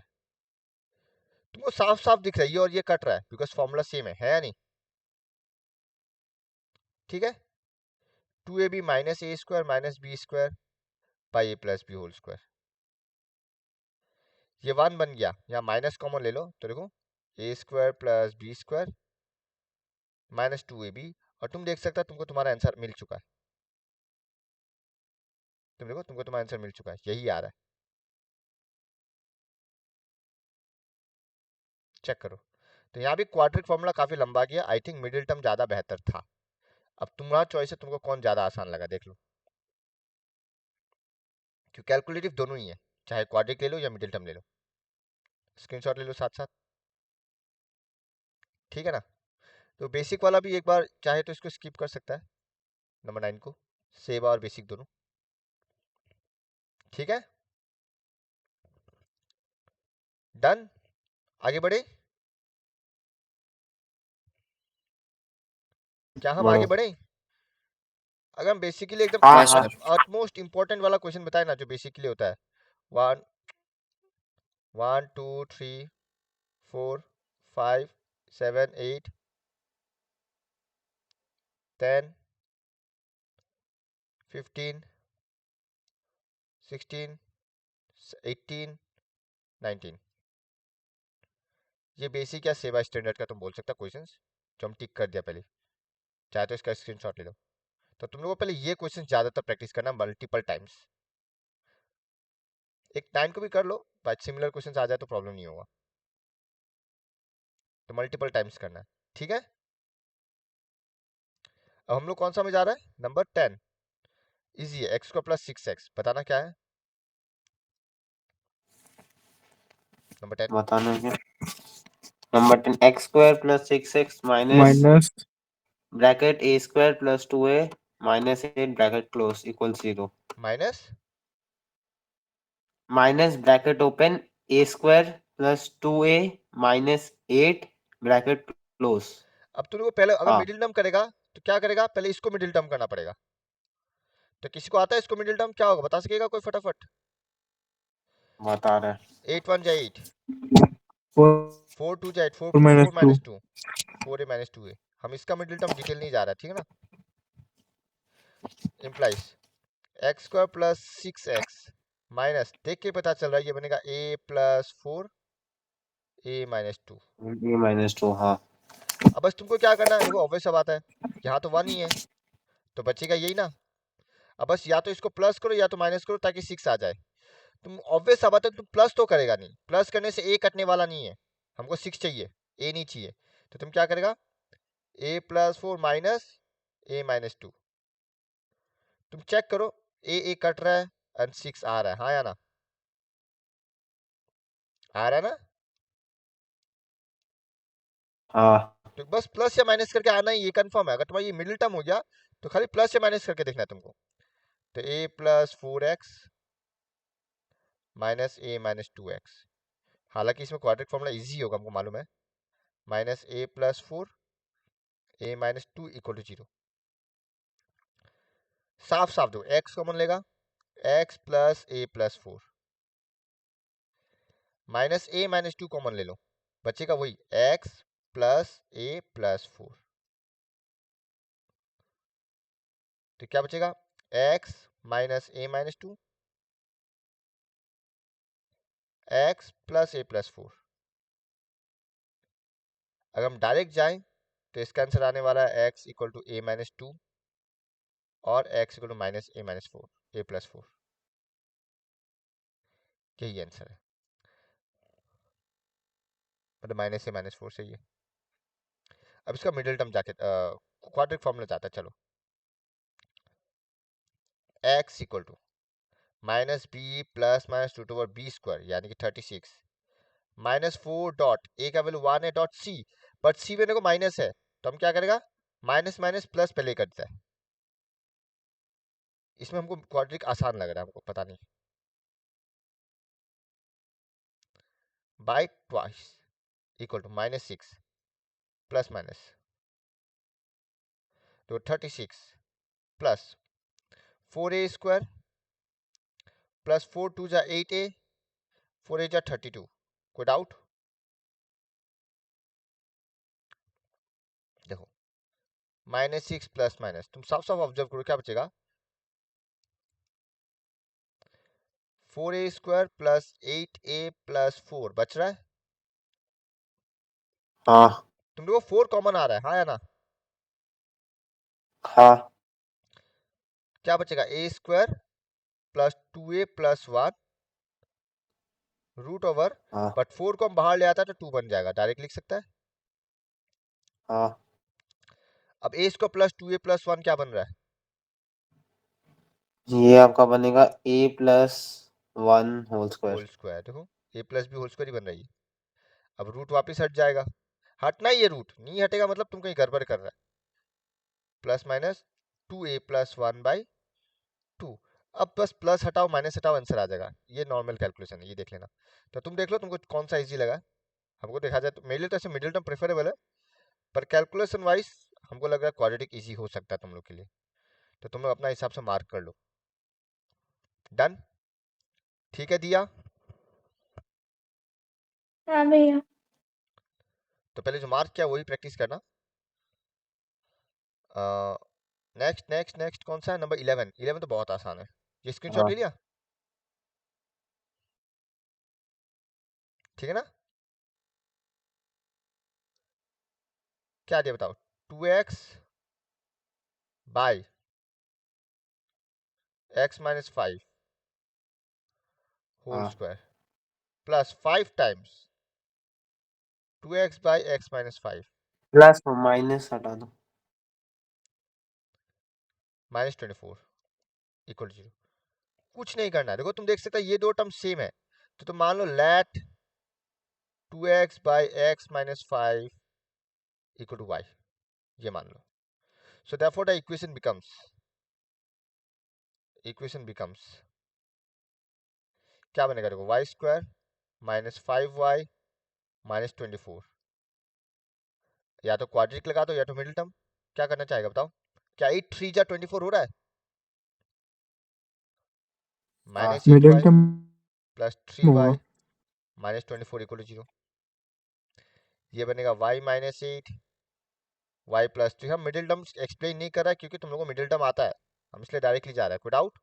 तुमको साफ साफ दिख रहा है ये और ये कट रहा है, बिकॉज फॉर्मूला सेम है या नहीं? ठीक है, two A B minus A square minus B square by A plus B whole square. ये वन बन गया, यहाँ माइनस कॉमन ले लो तो देखो A square plus B square minus two A B, और तुम देख सकते हो तुमको तुम्हारा आंसर मिल चुका है। तुम देखो तुमको तुम्हारा आंसर मिल चुका है, यही आ रहा है, चेक करो। तो यहाँ भी क्वाड्रिक फॉर्मूला काफी लंबा गया, आई थिंक मिडिल टर्म ज्यादा बेहतर था। अब तुम्हारा चॉइस है, तुमको कौन ज्यादा आसान लगा देख लो, क्योंकि कैलकुलेटिव दोनों ही है। चाहे क्वाड्रिक ले लो या मिडिल टर्म ले लो, स्क्रीनशॉट ले लो साथ साथ, ठीक है ना। तो बेसिक वाला भी एक बार चाहे तो इसको स्किप कर सकता है, नंबर 9 को, सेवा और बेसिक दोनों, ठीक है। डन, आगे बढ़े, क्या हम आगे बढ़ो। बढ़े? अगर हम बेसिकली एकदम हाँ हाँ हाँ सर। अटमोस्ट इंपॉर्टेंट वाला क्वेश्चन बताए ना, जो बेसिकली होता है, 1 1 2 3 4 5 7 8 10 15 16 18 19, ये बेसिक या सेवा स्टैंडर्ड का तुम बोल सकता क्वेश्चंस जो हम टिक कर दिया पहले, चाहे तो इसका स्क्रीनशॉट ले लो। तो तुम लोगों को पहले ये क्वेश्चन ज्यादातर प्रैक्टिस करना मल्टीपल टाइम्स, एक टाइम को भी कर लो, बट सिमिलर क्वेश्चन आ जाए तो प्रॉब्लम नहीं होगा, तो मल्टीपल टाइम्स करना है, ठीक है। अब हम लोग कौन सा में जा रहा है, नंबर 10, इजी है, एक्स को प्लस 6x, बताना क्या है नंबर 10। बताना है। Number 10 X square plus 6x minus minus bracket A square plus 2a minus 8 bracket close equal 0 minus, minus bracket open A square plus 2a minus 8 bracket close. अब तुम लोग पहले अगर हाँ मिडिल टर्म करेगा तो क्या करेगा, पहले इसको मिडिल टर्म करना पड़ेगा। तो किसी को आता है इसको मिडिल टर्म क्या होगा, बता सकेगा कोई फटाफट? बता रहे 8 1 जा 8, 4 4 2 जा 8, 4 minus 4 2 minus 2, 4 a minus 2 a। हम इसका मिडिल टर्म डिटेल नहीं जा रहा है, ठीक है ना। Implies x square plus 6x minus, देख के पता चल रहा है ये बनेगा a plus 4 a minus 2। A minus 2। हाँ अब बस तुमको क्या करना है, देखो ऑब्वियस सा बात है, यहाँ तो 1 ही है, तो बचेगा यही ना। अब बस या तो इसको प्लस करो या तो माइनस करो ताकि 6 आ जाए। तुम ऑब्वियस सा बात है, तुम प्लस तो करेगा नहीं, प्लस करने से ए कटने वाला नहीं है, हमको 6 चाहिए, ए नहीं चाहिए। तो तुम क्या करेगा, a plus 4 minus a minus 2, तुम चेक करो ए कट रहा है एंड 6 आ रहा है, हाँ या ना, आ रहा है ना। हाँ तो बस प्लस या माइनस करके आना ही, ये कंफर्म है। अगर तुम्हारा ये मिडिल टर्म हो गया तो खाली प्लस या माइनस करके देखना है तुमको। तो a plus 4x minus a minus 2x, हालांकि इसमें क्वाड्रेटिक फॉर्मूला इजी होगा, हमको मालूम है, minus a plus 4 a minus 2 equal to 0। साफ साफ दो, x कॉमन लेगा, x plus a plus 4 minus a minus 2 common ले लो, बचेगा वही x प्लस a प्लस 4। तो क्या बचेगा, x minus a minus 2 x plus a plus 4। अगर हम डायरेक्ट जाएं तो इसका आंसर आने वाला है x equal to a minus 2 और x equal to minus a minus 4, a plus 4, यही आंसर है, मतलब माइनस a माइनस 4 सही है। अब इसका मिडिल टर्म जाके क्वाड्रेटिक फॉर्मूला जाता है, चलो, x equal to minus b plus minus 2 over b square यानी कि 36 माइनस 4 डॉट a का वैल्यू 1 है डॉट c, बट c मेरे को माइनस है, तो हम क्या करेगा, माइनस माइनस प्लस पहले करता है। इसमें हमको क्वाड्रेटिक आसान लग रहा है, हमको पता नहीं, by twice equal to minus 6 plus minus, तो 36 प्लस 4a स्क्वायर प्लस 4 2 जा 8a, 4 जा 32, कोई डाउट? देखो माइनस 6 प्लस माइनस, तुम साफ साफ ऑब्जर्व करो क्या बचेगा, 4a square plus 8a plus 4 बच रहा है, हाँ तुम देखो 4 कॉमन आ रहा है, हाँ या ना। हाँ क्या बचेगा, a square plus 2a plus 1 root over, हाँ बट 4 को हम बाहर ले आता है तो 2 बन जाएगा, डायरेक्ट लिख सकता है। हाँ। अब a square plus 2a plus 1 क्या बन रहा है, ये आपका बनेगा a प्लस 1 होल स्क्वायर। Whole square. देखो a plus B whole square ही बन रही है। अब रूट वापस हट जाएगा, हटना ही है, रूट नहीं हटेगा मतलब तुम कहीं गड़बड़ कर रहा है। Plus minus 2a+1/2। अब बस प्लस हटाओ माइनस हटाओ, आंसर आ जाएगा। ये नॉर्मल कैलकुलेशन है, ये देख लेना। तो तुम देख लो तुमको कौन सा इजी लगा। हमको देखा जाए तो मेरे लिए तो ऐसे मिडिल टर्म प्रेफरेबल है, पर कैलकुलेशन वाइज हमको लग रहा है क्वाड्रेटिक इजी हो सकता है तुम लोग के लिए। तो तुम लोग अपना हिसाब से मार्क कर लो। डन, ठीक है दिया। हाँ भैया। तो पहले जो मार्क किया वही प्रैक्टिस करना। नेक्स्ट नेक्स्ट नेक्स्ट कौन सा है? नंबर 11। 11 तो बहुत आसान है। ये स्क्रीनशॉट हाँ ले लिया? ठीक है ना? क्या दिया बताओ? 2x बाई x-5 होल हाँ square plus 5 times 2x by x-5 plus minus हटा दो। -24 इक्वल 0। कुछ नहीं करना है। देखो तुम देख सकते हो ये दो टर्म सेम है, तो तुम मान लो let 2x by x-5 equal to y, ये मान लो। So therefore the equation becomes क्या बनेगा? देखो y स्क्वायर -5y -24। या तो क्वाड्रेटिक लगा दो या तो मिडिल टर्म। क्या करना चाहेगा बताओ? क्या 8 3 जा 24 हो रहा है? हाँ मिडिल -8y टर्म प्लस होगा। 3y -24 equal to 0। ये बनेगा y -8 y+3। हम मिडिल टर्म एक्सप्लेन नहीं कर रहा है क्योंकि तुम लोगों को मिडिल टर्म आता है, हम इसलिए डायरेक्टली जा रहे हैं। कोई डाउट?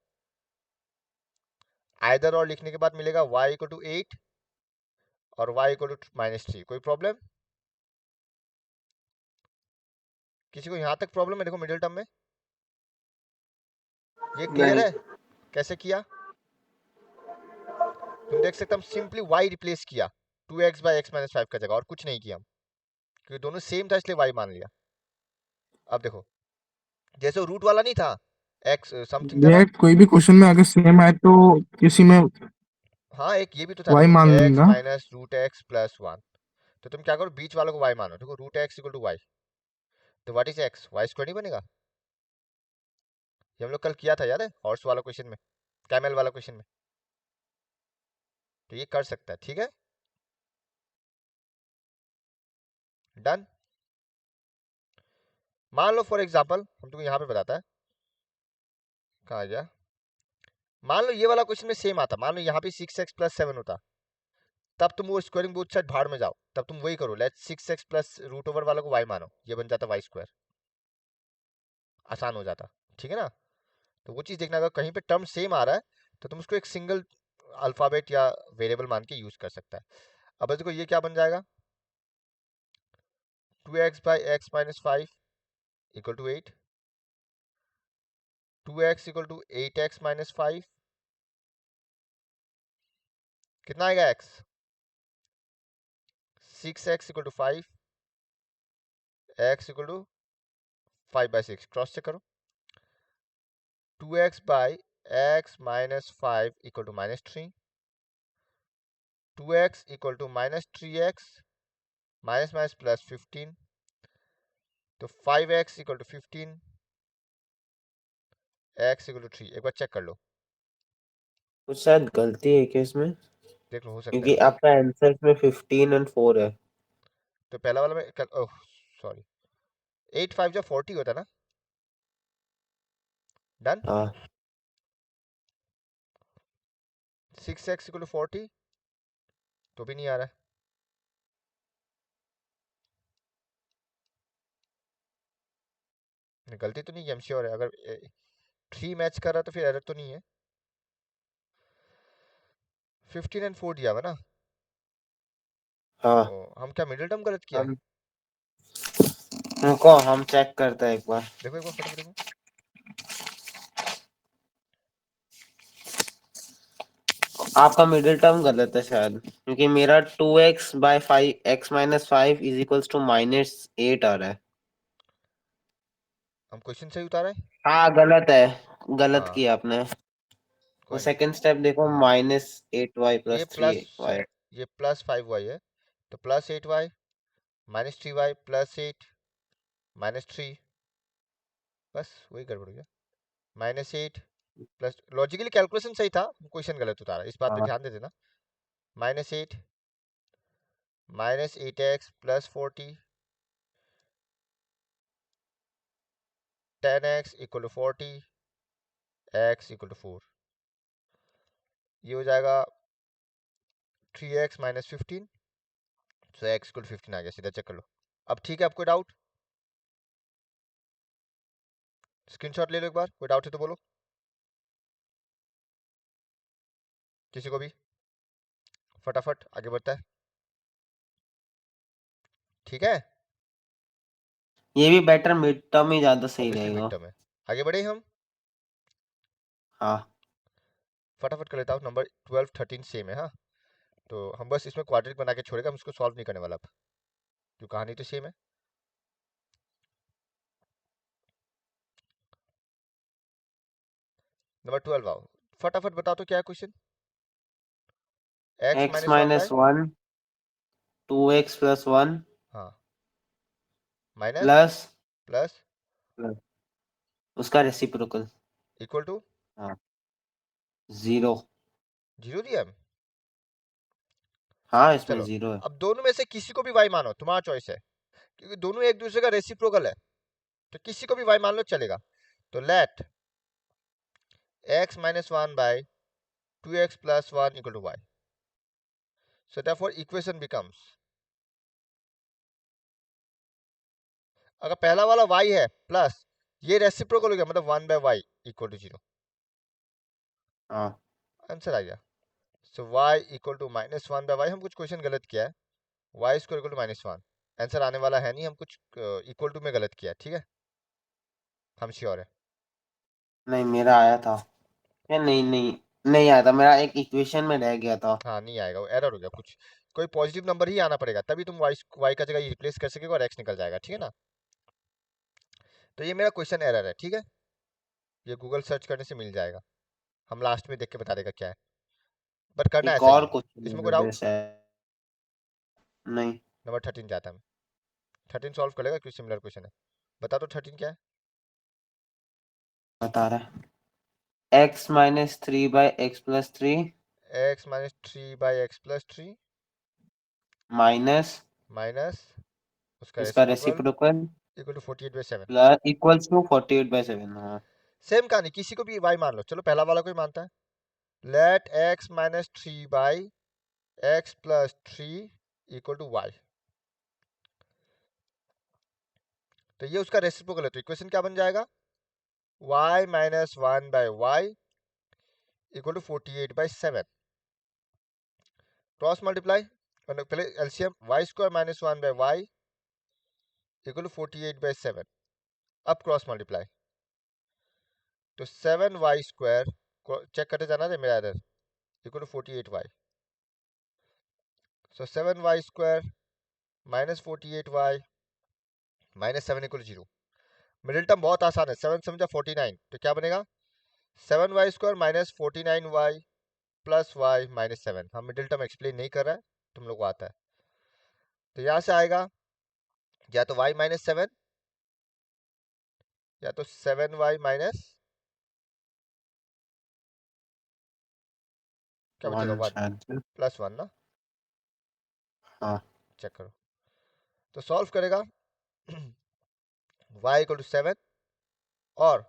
आइदर और लिखने के बाद मिलेगा y इक्वल टू 8 और y इक्वल टू -3। कोई प्रॉब्लम? किसी को यहाँ तक प्रॉब्लम है? देखो मिडिल टर्म में ये क्लियर नहीं। है कैसे किया? तुम देख सकते हम सिंपली y रिप्लेस किया 2x बाई x-5 का जगह, और कुछ नहीं किया हम, क्योंकि दोनों सेम था इसलिए y मान लिया। अब देखो जैसे वो रूट वाला नहीं था, x समथिंग था ना। ये कोई भी क्वेश्चन में अगर सेम आए तो किसी में हाँ एक ये भी तो था, y देखो मान x लेना। Minus root x plus 1। तो तुम क्या करो, बीच वालों को y मानो। देखो root x equal to y, तो what is x? Y square नहीं बनेगा? ये हम लोग कल किया था, याद है? हॉर्स वाला क्वेश्चन में, कैमल वाला क्वेश्चन में। तो ये कर सकता है, ठीक है। डन। मान लो फॉर एग्जाम्पल हम तुमको यहाँ पे बताता है, कहाँ गया? मान लो ये वाला क्वेश्चन में सेम आता, मान लो यहाँ पे 6x+7 होता, तब तुम वो स्क्वायरिंग बोथ साइड भाड़ में जाओ, तब तुम वही करो, late 6x plus root over वालों को y मानो, ये बन जाता y स्क्वायर। आसान हो जाता, ठीक है ना? तो वो चीज़ देखना, अगर कहीं पे टर्म सेम आ रहा है तो तुम उसको एक सिंगल अल्फ़ाबेट या वेरिएबल मान के यूज कर सकता है। अब देखो ये क्या बन जाएगा, 2x by x-5 equal to 8, 2x equal to 8x-5, कितना आएगा x? 6x equal to 5, x equal to 5/6। Cross check करो, 2x by x-5 equal to -3, 2x equal to -3x minus minus plus 15, तो 5x equal to 15, x equal to 3। एक बार check कर लो, कुछ शायद गलती है क्या इसमें, देख लो, हो सकता है क्योंकि गलती। आपका आंसर में 15 और 4 है। तो पहला वाला में ओह सॉरी, 8 5 जो 40 होता है ना। डन। हाँ 6x इक्वल टू 40 तो भी नहीं आ रहा है। गलती तो नहीं है, श्योर है। अगर 3 मैच कर रहा तो फिर एरर तो नहीं है। 15 एंड 4 दिया हुआ ना। हाँ। ओ, हम क्या मिडिल टर्म गलत किया है? हम रुको, हम चेक करते हैं एक बार। देखो एक बार फटाफट देखो। आपका मिडिल टर्म गलत है शायद, क्योंकि मेरा 2x by 5x-5 is equals to -8 आ रहा है। हम क्वेश्चन सही उतारा है। हाँ गलत है, गलत हाँ किया आपने। वो कोई नहीं, सेकंड स्टेप देखो, हाँ -8y ये प्लस प्लस 3y। ये +5y है, तो +8y -3y +8 -3, बस वही गड़बड़ हो गया। -8 प्लस, लॉजिकली कैलकुलेशन सही था, क्वेश्चन गलत उतारा, इस बात पे हाँ, ध्यान दे देना। -8 -8x + 40 10x = 40 x = 4, ये हो जाएगा 3x - 15, सो x = 15 आ गया, सीधा चेक कर लो। अब ठीक है, आपको डाउट स्क्रीनशॉट ले लो एक बार, कोई डाउट है तो बोलो, किसी को भी, फटाफट आगे बढ़ता है। ठीक है, ये भी बेटर मिड टर्म ही ज्यादा सही ऑब्वियसली मिड रहेगा। टर्म है। आगे बढ़े हम, हाँ, फटाफट कर लेता हूँ। नंबर 12 13 सेम है, हाँ, तो हम बस इसमें क्वाड्रेटिक बना के छोड़ेगा, हम इसको सॉल्व नहीं करने वाला अब, क्यों कहानी तो सेम है। नंबर 12 आओ, फटाफट बताओ तो क्या है question. x x - 1 by, minus 1 2x plus 1 हाँ, माइनस प्लस प्लस उसका रेसिप्रोकल। इक्वल टू हाँ, 0। 0 दिया है। हाँ, इसमें चलो, 0 है। अब दोनों में से किसी को भी y मानो, तुम्हारा चॉइस है, क्योंकि दोनों एक दूसरे का रेसिप्रोकल है, तो किसी को भी y मान लो चलेगा। तो late x - 1 bye 2x + 1 = y, so therefore equation becomes, अगर पहला वाला y है प्लस ये रेसिप्रोकल हो गया, मतलब 1/y = 0, हाँ, आंसर आ गया। सो y = -1/y, हम कुछ क्वेश्चन गलत किया है, y² = -1, आंसर आने वाला है नहीं, हम कुछ इक्वल टू में गलत किया है, ठीक है, हम श्योर है। नहीं मेरा आया था या नहीं, नहीं आया था, मेरा एक इक्वेशन में रह गया था। हाँ नहीं आएगा, वो एरर हो गया कुछ, कोई पॉजिटिव नंबर ही आना पड़ेगा, तभी तुम y का जगह रिप्लेस कर सकेगा और x निकल जाएगा, ठीक है ना। तो ये मेरा क्वेश्चन एरर है, ठीक है, ये गूगल सर्च करने से मिल जाएगा, हम लास्ट में देख के बता देगा क्या है, बट करना एक ऐसा ही और है। क्वेश्चन इसमें कोई है डाउट। जैसे। नहीं, नंबर 13 जाता है, 13 सॉल्व करेगा, क्योंकि सिमिलर क्वेश्चन है, बता दो 13 क्या है। बता रहा है x minus 3/x+3 x - 3/x + 3 minus उसका इसका reciprocal reciprocal = 48/7। Plus equals to 48/7। हाँ, सेम कहानी, किसी को भी y मान लो, चलो पहला वाला कोई मानता है, लेट x - 3/x + 3 = y, तो ये उसका रेसिप्रोकल है, तो इक्वेशन क्या बन जाएगा, y - 1/y = 48/7, क्रॉस मल्टीप्लाई, पहले एलसीएम, y² - 1/y = 48/7, अब क्रॉस मल्टीप्लाई, तो 7y², चेक करते जाना रे मेरा एरर, = 48y, सो 7y² - 48y -7 = 0। मिडिल टर्म बहुत आसान है, 7 समझा 49, तो क्या बनेगा, 7y² - 49y + y -7, हम मिडिल टर्म एक्सप्लेन नहीं कर रहा है, तुम लोग को आता है, तो यहाँ से आएगा या तो y -7 या तो 7y क्या बचेगा 1 1 शायद से। + 1 ना, हाँ, चेक करो, तो सॉल्व करेगा y = 7 और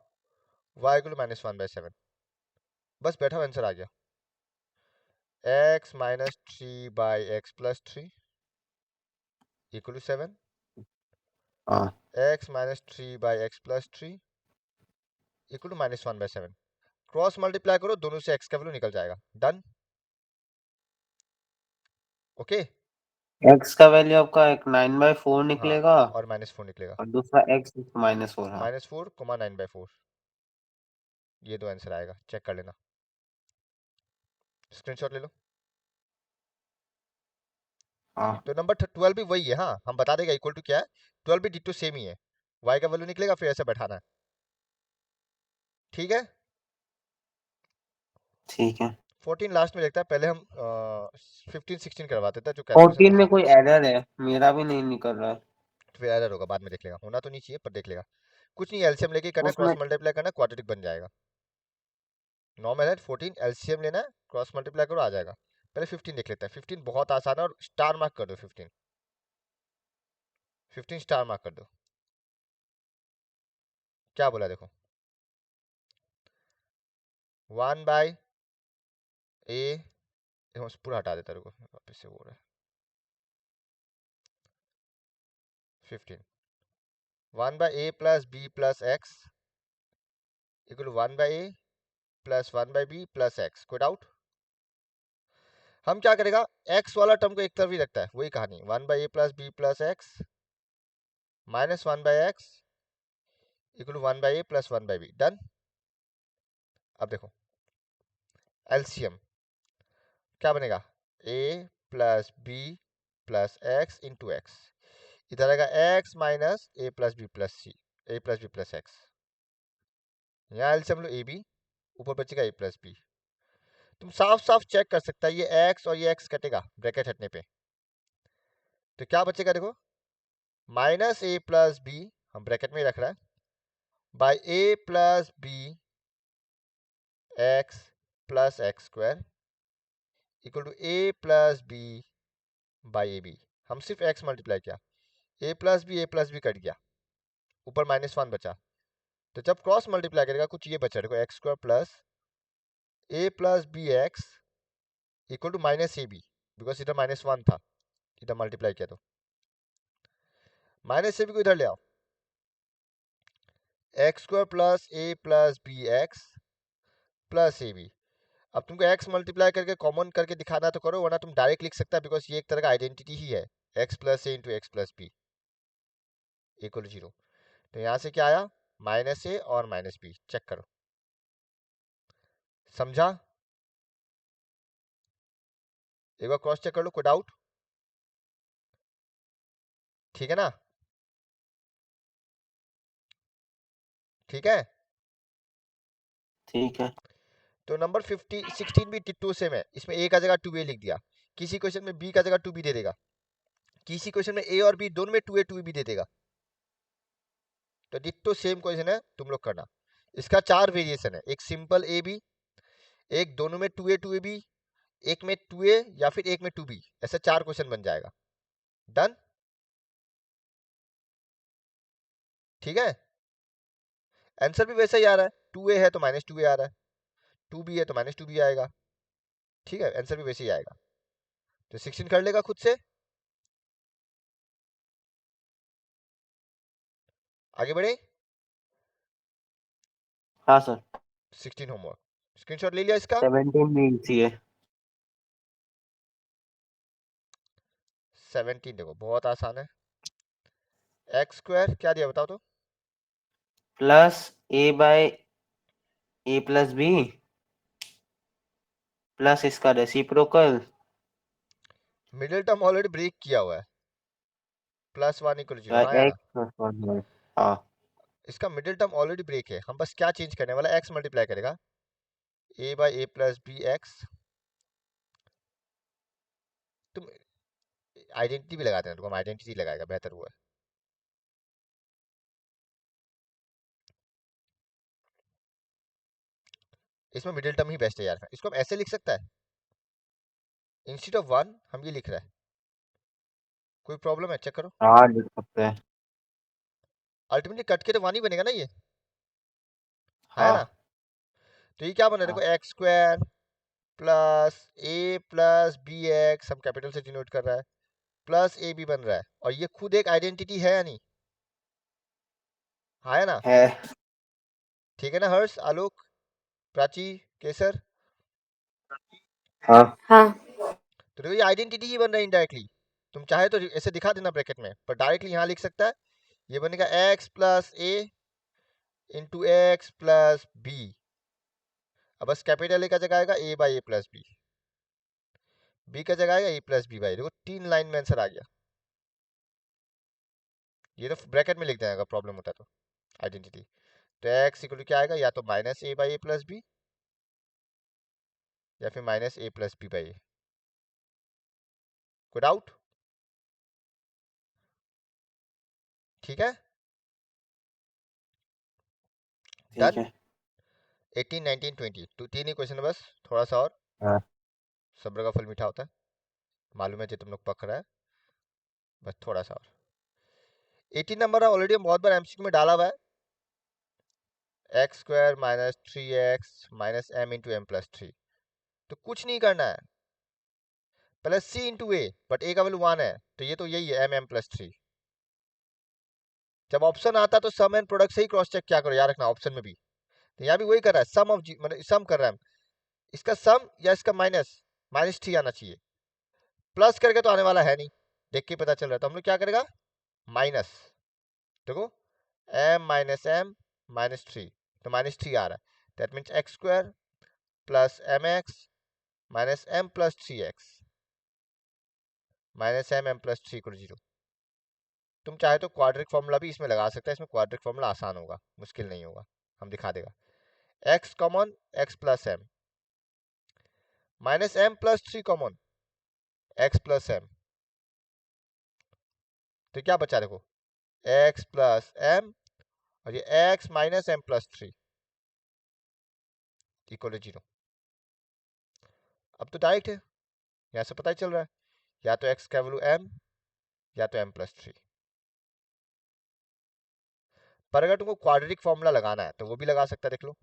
y = -1/7, बस बैठा हुआ आंसर आ गया, x - 3/x + 3 = 7, हाँ, x - 3/x + 3 = -1/7, क्रॉस मल्टीप्लाई करो, दोनों से x का वैल्यू निकल जाएगा, डन, ओके। x का वैल्यू आपका एक 9/4 हाँ, निकलेगा और -4 निकलेगा, और दूसरा x -4। हाँ, -4, 9/4, ये दो आंसर आएगा, चेक कर लेना, स्क्रीनशॉट ले लो। हाँ, तो नंबर 12 भी वही है, हाँ, हम बता देगा इक्वल टू क्या है, 12 भी डिट्टो सेम ही है, y का वैल्यू निकलेगा, फिर ऐसे बैठाना है, ठीक है। ठीक है। 14 लास्ट में लिखता है, पहले हम 15 16 करवाते थे जो कैलकुलेशन 14 में आसान कोई होता है। एरर है, मेरा भी नहीं निकल रहा है तो फिर एरर होगा, बाद में देख लेगा, होना तो नहीं चाहिए पर देख लेगा। कुछ नहीं, एलसीएम लेके करना, उसमें। क्रॉस मल्टीप्लाई करना, क्वाड्रेटिक बन जाएगा। नॉर्मल है 14, एलसीएम लेना है, क्रॉस मल्टीप्लाई करो, आ जाएगा। पहले 15 देख लेते हैं। 15 बहुत आसान है, और स्टार मार्क कर दो। 15 स्टार मार्क कर दो। क्या बोला देखो, 1/a, पूरा हटा देता, रुको वापस से, बोल रहा है 15, 1/a plus b plus x equal 1/a plus 1/b plus x। कोई डाउट? हम क्या करेगा, x वाला टर्म को एक तरफ ही रखता है, वही कहानी, 1/a plus b plus x minus 1/x equal 1/a plus 1/b। Done. अब देखो एलसीएम क्या बनेगा, a plus b plus x into x, इधर आएगा x minus a plus b plus c, a plus b plus x। यहाँ LCM लो ab, ऊपर बचेगा a plus b। तुम साफ साफ चेक कर सकता है, ये x और ये x कटेगा ब्रैकेट हटने पे, तो क्या बचेगा देखो, माइनस a प्लस b, हम ब्रैकेट में ही रख रहा है, by a plus b x plus x square equal to a plus b by a b. हम सिर्फ x मल्टीप्लाई किया, a प्लस बी कट गया, ऊपर -1 बचा। तो जब क्रॉस मल्टीप्लाई करेगा कुछ ये बचा, देखो x square plus a plus B x equal to minus a b, because इधर -1 था, इधर मल्टीप्लाई किया तो माइनस ए बी को इधर ले आओ, x square plus a plus B x plus a b. अब तुमको x मल्टीप्लाई करके कॉमन करके दिखाना तो करो, वरना तुम डायरेक्ट लिख सकता है, बिकॉज ये एक तरह का आइडेंटिटी ही है, x plus a into x plus b equal 0। तो यहाँ से क्या आया, माइनस ए और माइनस बी। चेक करो, समझा? एक बार क्रॉस चेक कर लो, कोई डाउट? ठीक है ना? ठीक है। ठीक है। तो नंबर 16 भी टिट्टू सेम है, इसमें a का जगह 2a लिख दिया, किसी क्वेश्चन में b का जगह 2b दे देगा, किसी क्वेश्चन में a और b दोनों में 2a दे देगा। तो डिट्टो सेम क्वेश्चन है, तुम लोग करना। इसका 4 वेरिएशन है, एक सिंपल ए बी, एक दोनों में 2a, एक में 2a, या फिर एक में 2b, ऐसा 4 क्वेश्चन बन जाएगा। डन। ठीक है, आंसर भी वैसा ही आ रहा है, 2a है तो -2a आ रहा है, 2b है तो -2b आएगा। ठीक है, आंसर भी वैसे ही आएगा। तो 16 कर लेगा खुद से। आगे बढ़े। हाँ सर। 16 होमवर्क स्क्रीनशॉट ले लिया इसका। 17 भी इजी है। 17 देखो बहुत आसान है, एक्स स्क्वायर क्या दिया बताओ तो, plus a by a plus b plus इसका reciprocal middle term already break किया हुआ है, +1 = 0, बाय हाँ या ना? x plus 1। हाँ। इसका मिडिल टर्म ऑलरेडी ब्रेक है, हम बस क्या चेंज करने वाला, एक्स मल्टीप्लाई करेगा, a by A plus B x. तुम आइडेंटिटी भी लगा देना, तुम आइडेंटिटी लगाएगा बेहतर हुआ है। इसमें मिडिल टर्म ही बेस्ट है यार, इसको हम ऐसे लिख सकता है, इंस्टेड ऑफ 1 हम ये लिख रहा है, कोई प्रॉब्लम है? चेक करो, हाँ लिख सकते हैं। अल्टीमेटली कट के तो 1 ही बनेगा ना ये, है ना? हाँ। तो ये क्या बना है देखो, हाँ x square plus a plus B x, हम कैपिटल से डिनोट कर रहा है, प्लस ए बी बन रहा है, और ये खुद एक आइडेंटिटी है या नहीं? हाँ है ना? है। ठीक है ना हर्ष, आलोक, प्राची, केसर? हाँ। हाँ। तो देखो ये आइडेंटिटी ही बन रहा है इनडायरेक्टली, तुम चाहे तो ऐसे दिखा देना ब्रैकेट में, पर डायरेक्टली यहाँ लिख सकता है, ये बनेगा x plus a into x plus b. अब बस कैपिटल ए का जगह आएगा a by A plus b का जगह आएगा a प्लस बी बाई। देखो 3 लाइन में आंसर आ गया, ये तो ब्रैकेट में लिख देना अगर प्रॉब्लम होता है तो, आइडेंटिटी। तो एक्स इक्वल क्या आएगा, या तो -a by A plus b या फिर minus a plus b by a. कोई डाउट? ठीक है, ठीक डन। है। 18, 19, 20 तो 3 ही क्वेश्चन है बस, थोड़ा सा और। हाँ। सब्र का फल मीठा होता है, मालूम है जो तुम लोग पक रहा है, बस थोड़ा सा और। 18 नंबर ऑलरेडी हम बहुत बार एमसीक्यू में डाला हुआ है, x square minus 3x minus m into m plus 3। तो कुछ नहीं करना है, पहले c into a, but a का वैल्यू 1 है तो ये तो यही है एम एम प्लस 3। जब ऑप्शन आता तो सम एंड प्रोडक्ट से ही क्रॉस चेक क्या करो, याद रखना ऑप्शन में भी। तो यहाँ भी वही कर रहा है, सम ऑफ जी मतलब सम कर रहा है, इसका सम या इसका माइनस, माइनस 3 आना चाहिए, प्लस करके तो आने वाला है नहीं, देख के पता चल रहा है। तो हम लोग क्या करेगा, माइनस, देखो एम माइनस एम माइनस 3, तो माइनस 3 आ रहा है, that means x square plus m x minus m plus 3x minus m m plus 3 को 0। तुम चाहे तो क्वाड्रिक फॉर्मूला भी इसमें लगा सकते हैं, इसमें क्वाड्रिक फॉर्मूला आसान होगा, मुश्किल नहीं होगा, हम दिखा देगा। X common, x plus m minus m plus 3 common, x plus m, तो क्या बचा देखो, एक्स प्लस एम और ये x minus m plus 3 equal 0। अब तो डायरेक्ट है, यहाँ से पता ही चल रहा है, या तो एक्स का वैल्यू एम या तो एम प्लस 3। पर अगर तुमको क्वाड्रेटिक फॉर्मूला लगाना है तो वो भी लगा सकता है, देख लो,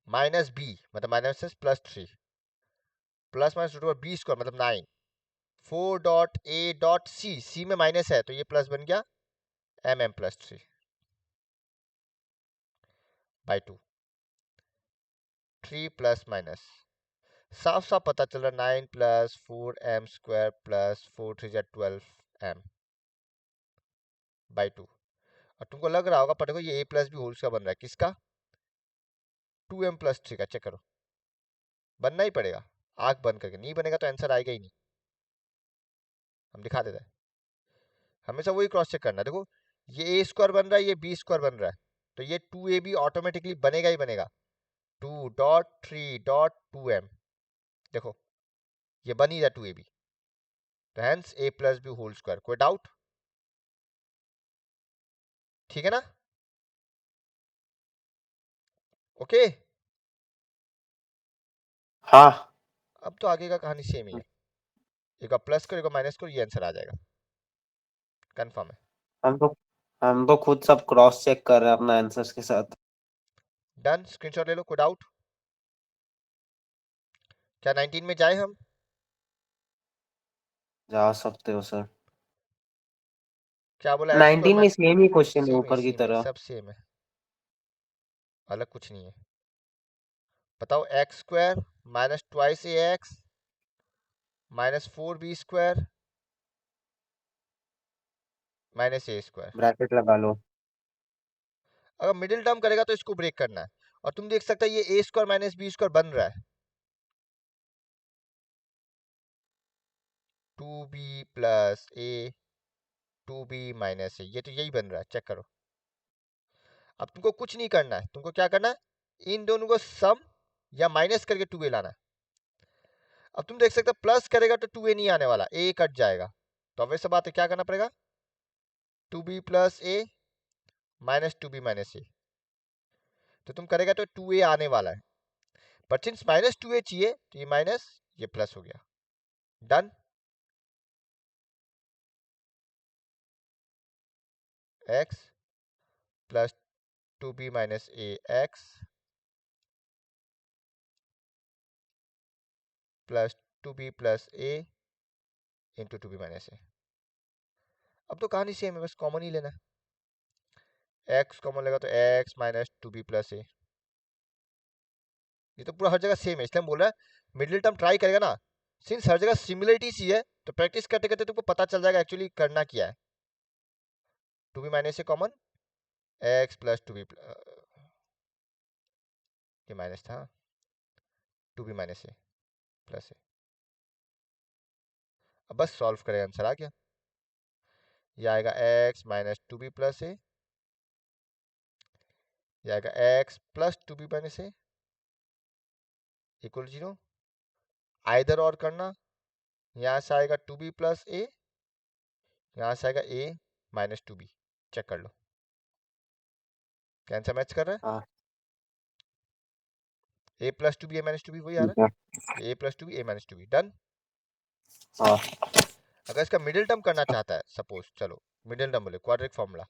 माइनस बी मतलब minus plus 3 plus minus root over b square मतलब 9 4 डॉट ए डॉट सी, सी में माइनस है तो ये प्लस बन गया m m plus 3 by 2, 3 plus minus, साफ साफ पता चल रहा है 9 plus 4 m square plus 4 3 12 m by 2। और तुमको लग रहा होगा, पर देखो ये ए प्लस बी होल्स का बन रहा है, किसका, 2m प्लस 3 का, चेक करो, बनना ही पड़ेगा, आंख बंद करके, नहीं बनेगा तो आंसर आएगा ही नहीं, हम दिखा देते हैं। हमेशा वही क्रॉस चेक करना है, देखो ये ए स्क्वायर बन रहा है, ये बी स्क्वायर बन रहा है, तो ये 2ab ऑटोमेटिकली बनेगा ही बनेगा, 2 डॉट 3 डॉट 2m, देखो ये बन ही रहा 2ab, तो hence a plus B whole square. कोई डाउट? ठीक है ना, ओके। हाँ। अब तो आगे का कहानी सेम ही है, एक बार प्लस करो एक बार माइनस करो, ये आंसर आ जाएगा, कंफर्म है। हम तो हम तो खुद सब क्रॉस चेक कर रहे हैं अपना आंसर्स के साथ। डन, स्क्रीनशॉट ले लो, कोई डाउट? क्या 19 में जाए हम? जा सकते हो सर। क्या बोला, एक्स स्क्वायर 19 में सेम ही क्वेश्चन है ऊपर की सेम है, तरह। सब सेम है, अलग कुछ नहीं है। बताओ, x square minus twice a x minus 4b square minus A square. Bracket लगा लो। अगर मिडिल टर्म करेगा तो इसको ब्रेक करना है, और तुम देख सकते हो ये ए स्क्वायर माइनस बी स्क्वायर बन रहा है, 2b प्लस ए 2b माइनस ए, ये तो यही बन रहा है, चेक करो। अब तुमको कुछ नहीं करना है, तुमको क्या करना है, इन दोनों को सम या माइनस करके 2a लाना है। अब तुम देख सकते हो प्लस करेगा तो 2a नहीं आने वाला, a कट जाएगा, तो अब वैसे बात है क्या करना पड़ेगा, 2b प्लस ए माइनस 2b माइनस ए, तो तुम करेगा तो 2a आने वाला है, बट सिंस माइनस 2a चाहिए तो ये माइनस ये प्लस हो गया, done. x plus 2b minus a x plus 2b plus a into 2b minus ए। अब तो कहानी सेम है, बस कॉमन ही लेना है, x कॉमन लेगा तो x माइनस 2b प्लस ए, ये तो पूरा हर जगह सेम है, इसलिए हम बोल रहे हैं मिडिल टर्म ट्राई करेगा ना, सिंस हर जगह सिमिलरिटी सी है तो प्रैक्टिस करते करते तुमको पता चल जाएगा एक्चुअली करना क्या है। 2b माइनस ए कॉमन, x प्लस 2b, ये माइनस था, 2b माइनस ए प्लस ए, अब बस सॉल्व करें, आंसर आ गया, ये आएगा x माइनस 2b प्लस ए ये आएगा एक्स प्लस 2b माइनस ए इक्वल 0। आइदर और करना, यहाँ से आएगा 2b प्लस ए, यहाँ से आएगा ए माइनस 2b। चेक कर लो कैन सा मैच कर रहा हाँ है। A plus 2b A minus 2b वही आ ठीक रहा है। है, तो A plus 2b A minus 2b done. हाँ अगर इसका मिडिल टर्म करना चाहता है सपोज, चलो मिडिल टर्म बोले क्वाड्रेटिक फॉर्मूला,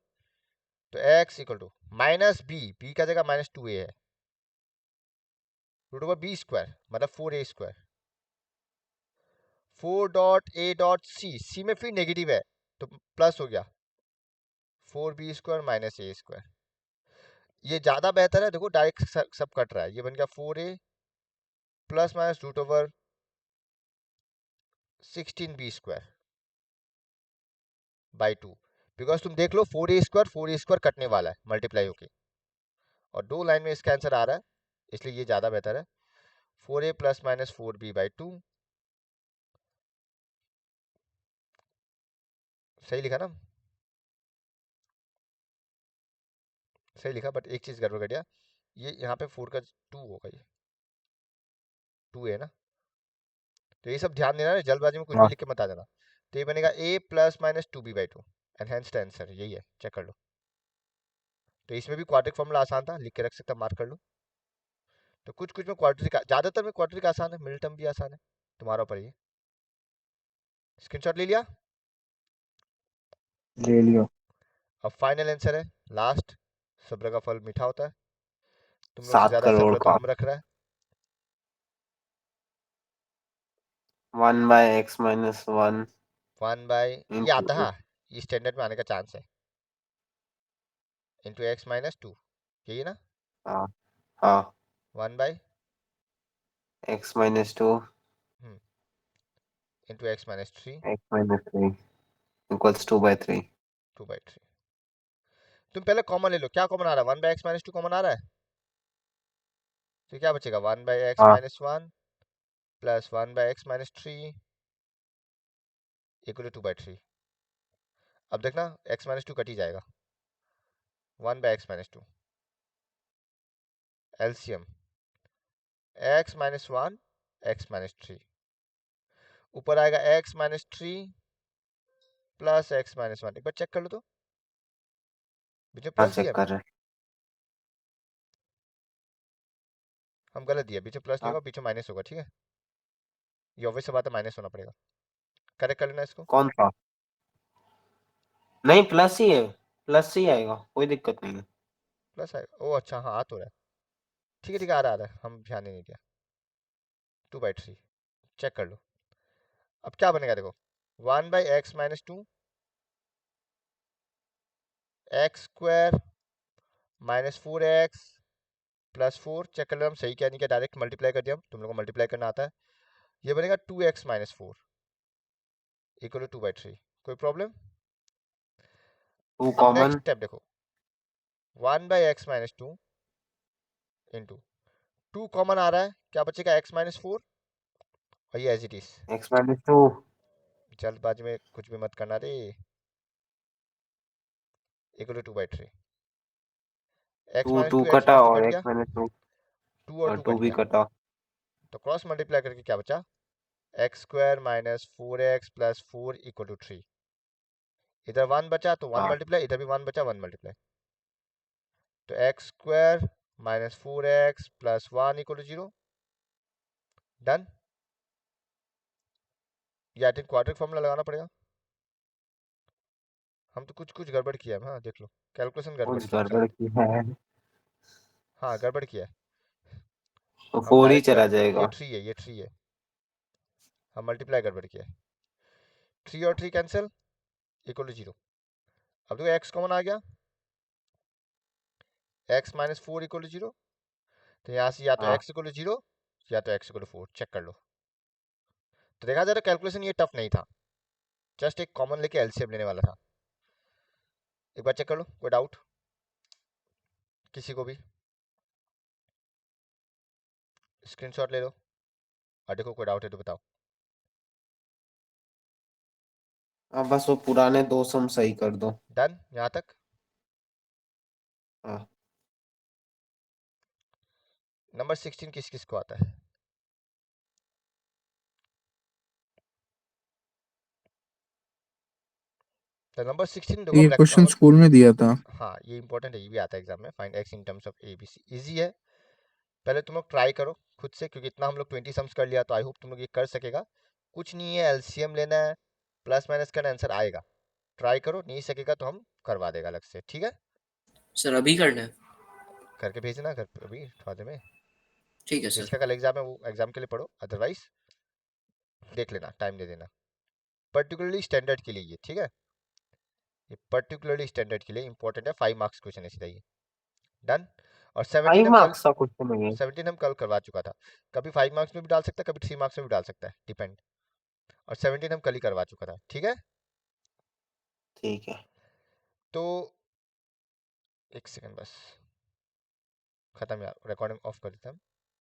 तो x equal to minus b का जगह माइनस 2a है, रूट ओवर बी स्क्वायर मतलब 4a²। 4 dot A dot C में फिर नेगेटिव है तो प्लस हो गया 4b² माइनस a²। ये ज़्यादा बेहतर है, देखो डायरेक्ट सब कट रहा है, ये बन गया 4a plus minus root over 16b² by 2। Because तुम देख लो 4a² कटने वाला है मल्टीप्लाई होके, और 2 लाइन में इसका आंसर आ रहा है, इसलिए ये ज़्यादा बेहतर है। 4a प्लस माइनस 4b/2, सही लिखा ना, सही लिखा, बट एक चीज़ गड़बड़ कर दिया, ये यहाँ पे 4 का 2 होगा, ये 2 है ना, तो ये सब ध्यान देना है, जल्दबाजी में कुछ भी हाँ लिख के मत आ जाना। तो ये बनेगा a plus minus 2b/2 and hence the answer यही है, चेक कर लो। तो इसमें भी क्वाड्रिक फॉर्मूला आसान था, लिख के रख सकता, मार्क कर लो। तो कुछ कुछ में क्वाड्रिक, ज़्यादातर में क्वाड्रिक आसान है, मिडिल टर्म भी आसान है, तुम्हारा ऊपर ये। स्क्रीनशॉट ले लिया। ले लियो। अब फाइनल आंसर है लास्ट, सब्र का फल मीठा होता है, तुम लोग से 7 ज़्यादा करोड़ सब्र तो का। हम रख रहे हैं। 1/x-1 1/, ये आता है, ये स्टैंडर्ड में आने का चांस है, इंटू x-2, यही ना, हाँ हाँ 1/, x-2 into x-3, x-3 equals 2/3। 2/3। तुम पहले कॉमन ले लो, क्या कॉमन आ रहा है, 1/x-2 कॉमन आ रहा है, तो क्या बचेगा 1/x-1 हाँ प्लस 1/x-3 इक्वल टू 2/3। अब देखना x-2 कट ही जाएगा, 1/x-2 एलसीएम x-1 x-3, ऊपर आएगा x-3 प्लस x-1। एक बार चेक कर लो तो, बीच में हाँ प्लस चेक दिया, कर रहे हैं। हम गलत दिया, बीच में प्लस नहीं हाँ होगा, बीच में माइनस होगा, ठीक है, ये ऑब्वियस सी बात है, माइनस होना पड़ेगा, करेक्ट कर लेना इसको। कौन सा? नहीं प्लस ही है, प्लस ही आएगा, कोई दिक्कत नहीं है। प्लस आएगा, ओ अच्छा, हाँ आ तो रहा है, ठीक है ठीक है, आ रहा है, हम ध्यान ही नहीं दिया। 2/3 चेक कर लो, अब क्या बनेगा देखो, 1/x-2 x² minus 4x plus 4, check कर लो हम सही क्या नहीं क्या, डायरेक्ट मल्टीप्लाई कर दिया, हम तुम लोग को मल्टीप्लाई करना आता है, ये बनेगा 2x-4 इक्वल टू 2/3। कोई प्रॉब्लम? 2 अब कॉमन। नेक्स्ट स्टेप देखो, 1/x-2 इंटू 2 कॉमन आ रहा है, क्या बचेगा x-4, और ये एज इट इज, x-2 जल्दबाजी में कुछ भी मत करना रे, इक्वल टू 2/3। 2 x-2 2 कटा x-2 और कट गया, x-2 2 और और 2 2 कट भी गया, कटा। तो क्रॉस मल्टीप्लाई करके क्या बचा, x² minus 4x plus 4 equal to 3। इधर 1 बचा तो 1 हाँ मल्टीप्लाई, इधर भी 1 बचा 1 मल्टीप्लाई, तो x² minus 4x plus 1 equal to 0 done. ये आई थिंक क्वाड्रेटिक फॉर्मूला लगाना पड़ेगा, हम तो कुछ कुछ गड़बड़ किया है, हाँ देख लो, कैलकुलेशन गड़बड़ कुछ किया हम गड़बड़ शायद, की है हाँ गड़बड़ किया है, तो हम 4 ही डायरेक्ट चला ये जाएगा। 3 है, ये 3 है, हम मल्टीप्लाई गड़बड़ किया है, 3 और 3 कैंसिल इक्वल टू 0। अब देखो x कॉमन आ गया, x-4 इक्वल टू 0, तो यहाँ से या तो हाँ x इक्वल टू 0 या तो x इक्वल टू 4, चेक कर लो। तो देखा जाए तो कैलकुलेशन ये टफ नहीं था, जस्ट एक कॉमन लेके एलसीएम लेने वाला था। एक बार चेक कर लो, कोई डाउट किसी को भी, स्क्रीनशॉट ले लो और देखो कोई डाउट है तो बताओ। अब बस वो पुराने 2 सम सही कर दो। डन यहाँ तक। हाँ नंबर 16 किस किस को आता है? तो नंबर 16 देखो ये क्वेश्चन स्कूल में दिया था। हाँ ये इंपॉर्टेंट है, ये भी आता है एग्जाम में। Find x in terms of a b c, easy है। पहले तुम लोग ट्राई करो खुद से, क्योंकि इतना हम लोग 20 सम्स कर लिया, तो आई होप तुम लोग ये कर सकेगा। कुछ नहीं है, एलसीएम लेना है, प्लस माइनस करना, आंसर आएगा। ट्राई करो, नहीं सकेगा तो हम करवा देगा अलग से, ठीक है? सर अभी करना है? करके भेजना घर पे अभी थोड़ा देर में। ठीक है सर। जिसका कल एग्जाम है वो एग्जाम के लिए पढ़ो, अदरवाइज देख लेना, टाइम दे देना। पर्टिकुलरली स्टैंडर्ड के लिए ये, ठीक है? ये पर्टिकुलरली स्टैंडर्ड के लिए इंपॉर्टेंट है, 5 मार्क्स क्वेश्चन है सीधा ये। डन। और 17 5 हम कल मार्क्स का क्वेश्चन है ये। 17 हम कल करवा चुका था। कभी 5 मार्क्स में भी डाल सकता है, कभी 3 मार्क्स में भी डाल सकता है, डिपेंड। और 17 हम कल ही करवा चुका था, ठीक है? ठीक है। तो एक सेकंड बस, खत्म यार, रिकॉर्डिंग ऑफ कर देता हूँ।